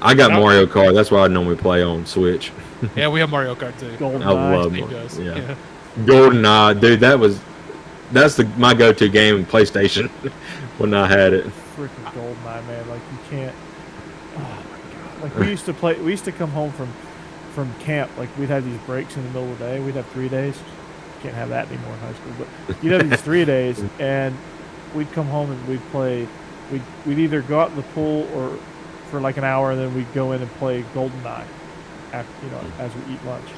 I got Mario Kart. That's what I normally play on Switch. Yeah, we have Mario Kart too. Golden I love Steve Mario. does. Yeah. GoldenEye, dude, that's my go-to game in PlayStation when I had it. freaking GoldenEye, man. Like you can't. Oh my god! Like we used to come home from camp. Like we'd have these breaks in the middle of the day. We'd have 3 days. Can't have that anymore in high school. But you'd have these 3 days, and we'd come home and we'd play. We'd either go out in the pool or for like an hour, and then we'd go in and play GoldenEye. After, as we eat lunch.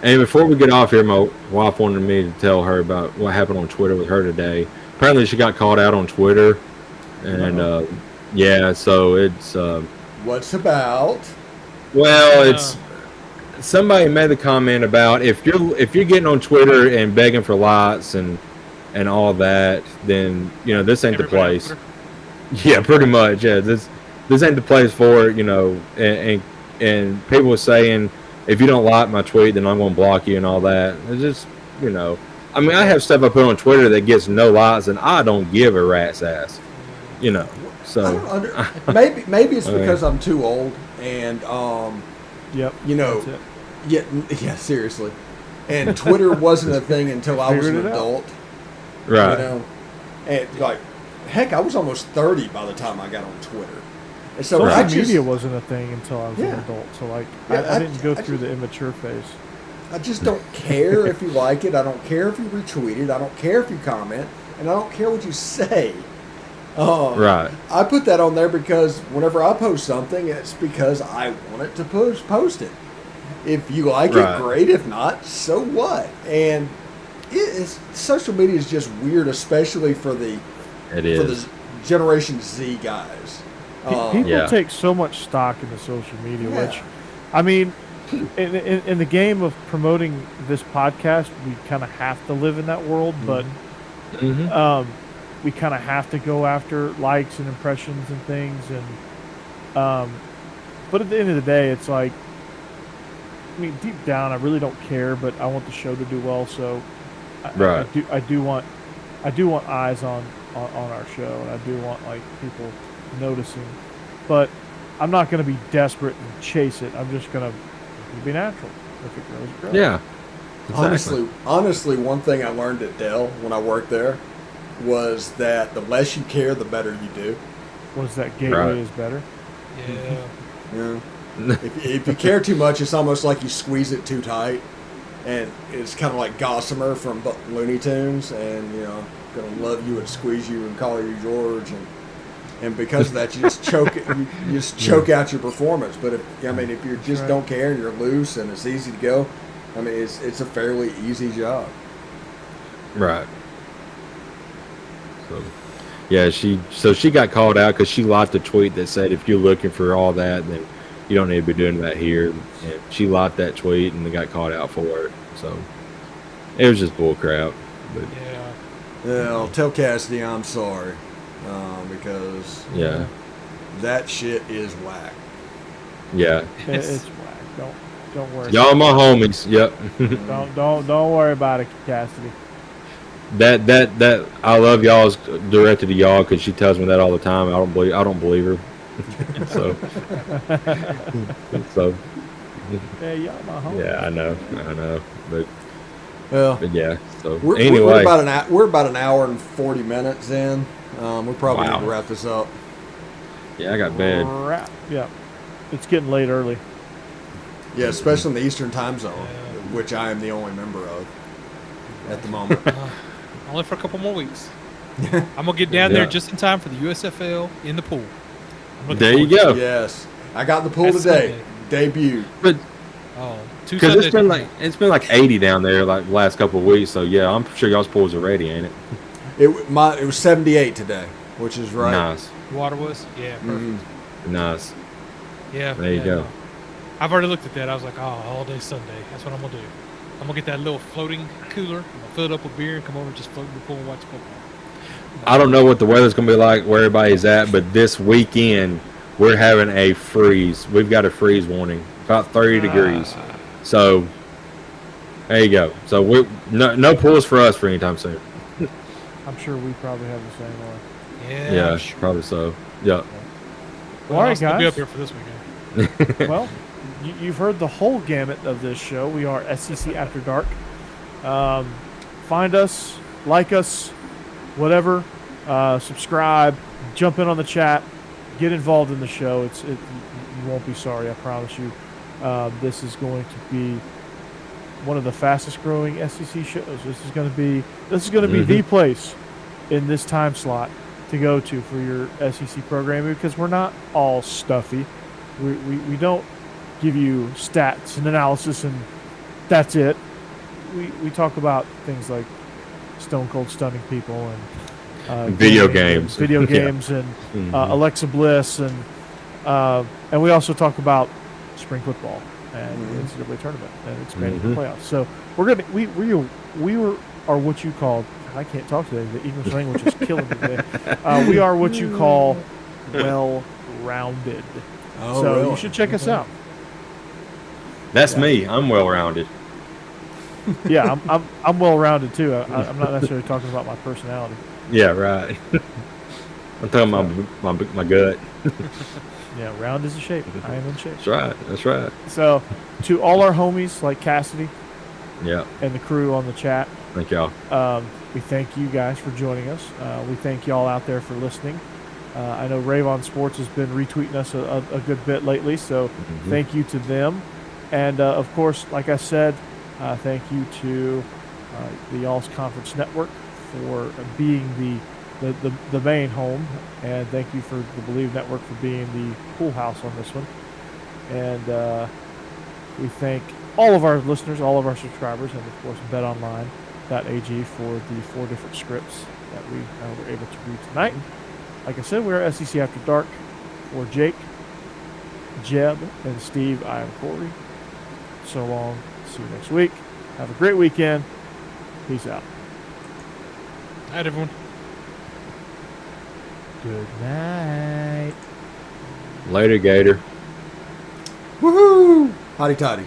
And before we get off here, my wife wanted me to tell her about what happened on Twitter with her today. Apparently, she got called out on Twitter, and yeah, so it's What's about? well, it's somebody made the comment about if you're getting on Twitter and begging for likes and all that, then this ain't the place. Yeah, pretty much. Yeah, this ain't the place for it. And people were saying if you don't like my tweet, then I'm gonna block you and all that. It's just I mean, I have stuff I put on Twitter that gets no likes, and I don't give a rat's ass. So maybe it's because I'm too old and Yep. that's it. Yeah, seriously. And Twitter wasn't a thing until I was an adult. Right. And like, heck, I was almost 30 by the time I got on Twitter. And so social media wasn't a thing until I was an adult. So like, I didn't go through the immature phase. I just don't care if you like it. I don't care if you retweet it. I don't care if you comment, and I don't care what you say. Right. I put that on there because whenever I post something, it's because I want it to post it. If you like it, great. If not, so what? And social media is just weird, especially for the Generation Z guys. People take so much stock in the social media, which, I mean, in the game of promoting this podcast, we kind of have to live in that world, but we kind of have to go after likes and impressions and things, and but at the end of the day, it's like, I mean, deep down, I really don't care, but I want the show to do well, so I do want eyes on our show, and I do want like people noticing, but I'm not going to be desperate and chase it. I'm just going to be natural. If it grows, it grows. Yeah. Exactly. Honestly, one thing I learned at Dell when I worked there was that the less you care, the better you do. Was that gateway is better? Yeah. If you care too much, it's almost like you squeeze it too tight, and it's kind of like Gossamer from Looney Tunes, and gonna love you and squeeze you and call you George, and because of that, you just choke it. You just choke out your performance. But if you just don't care and you're loose and it's easy to go, I mean, it's a fairly easy job. Right. So, yeah, she got called out because she liked a tweet that said if you're looking for all that, then you don't need to be doing that here. And she liked that tweet and they got called out for it. So it was just bull crap. But I'll tell Cassidy I'm sorry because that shit is whack. Yeah, it's whack. Don't worry. Y'all my homies. Yep. don't worry about it, Cassidy. That I love y'all's directed to y'all because she tells me that all the time. I don't believe her. so yeah, y'all my homies. Yeah, I know, but yeah. So anyway, we're about an hour and 40 minutes in. We probably need to wrap this up. Yeah, I got bed. Yeah, it's getting late early. Yeah, especially in the Eastern Time Zone, which I am the only member of at the moment. Only for a couple more weeks. I'm gonna get down there just in time for the USFL in the pool. There you go. Yes, I got in the pool today. Debuted. But because it's been like 80 down there like the last couple of weeks. So yeah, I'm sure y'all's pools are ready, ain't it? It was 78 today, which is right. Nice. Water was perfect. Nice. Yeah. There you go. I've already looked at that. I was like, all day Sunday. That's what I'm gonna do. I'm gonna get that little floating cooler. I'm gonna fill it up with beer and come over and just float in the pool and watch football. I don't know what the weather's gonna be like where everybody's at, but this weekend we're having a freeze. We've got a freeze warning, about 30 degrees. So there you go. So we no pools for us for anytime soon. I'm sure we probably have the same one. Yeah, sure. Probably so. Yeah. All right, guys. I'll be up here for this weekend. Well, you've heard the whole gamut of this show. We are SEC After Dark. Find us, like us, whatever. Subscribe. Jump in on the chat. Get involved in the show. You won't be sorry, I promise you. This is going to be one of the fastest growing SEC shows. This is going to be the place in this time slot to go to for your SEC programming, because we're not all stuffy. We don't give you stats and analysis and that's it. We talk about things like stone cold stunning people and video games and Alexa Bliss and we also talk about spring football and the NCAA tournament and expanding the playoffs. So we are what you call, I can't talk today. The English language is killing me today. We are what you call well-rounded. Oh, so really? you should check us out. That's me. I'm well-rounded. Yeah, I'm well-rounded too. I'm not necessarily talking about my personality. Yeah, right. I'm talking about my gut. Yeah, round is a shape. I am in shape. That's right. That's right. So, to all our homies like Cassidy Yeah. and the crew on the chat, Thank y'all. we thank you guys for joining us. We thank y'all out there for listening. I know Ravon Sports has been retweeting us a good bit lately, so thank you to them. And, of course, like I said, thank you to the Y'all's Conference Network for being the main home, and thank you for the Bleav Network for being the pool house on this one. And we thank all of our listeners, all of our subscribers, and of course BetOnline.ag for the 4 different scripts that we were able to read tonight. Like I said, we're SEC After Dark. For Jake, Jeb, and Steve, I am Corey. So long. See you next week. Have a great weekend. Peace out. All right, everyone. Good night. Later, Gator. Woohoo! Hotty toddy.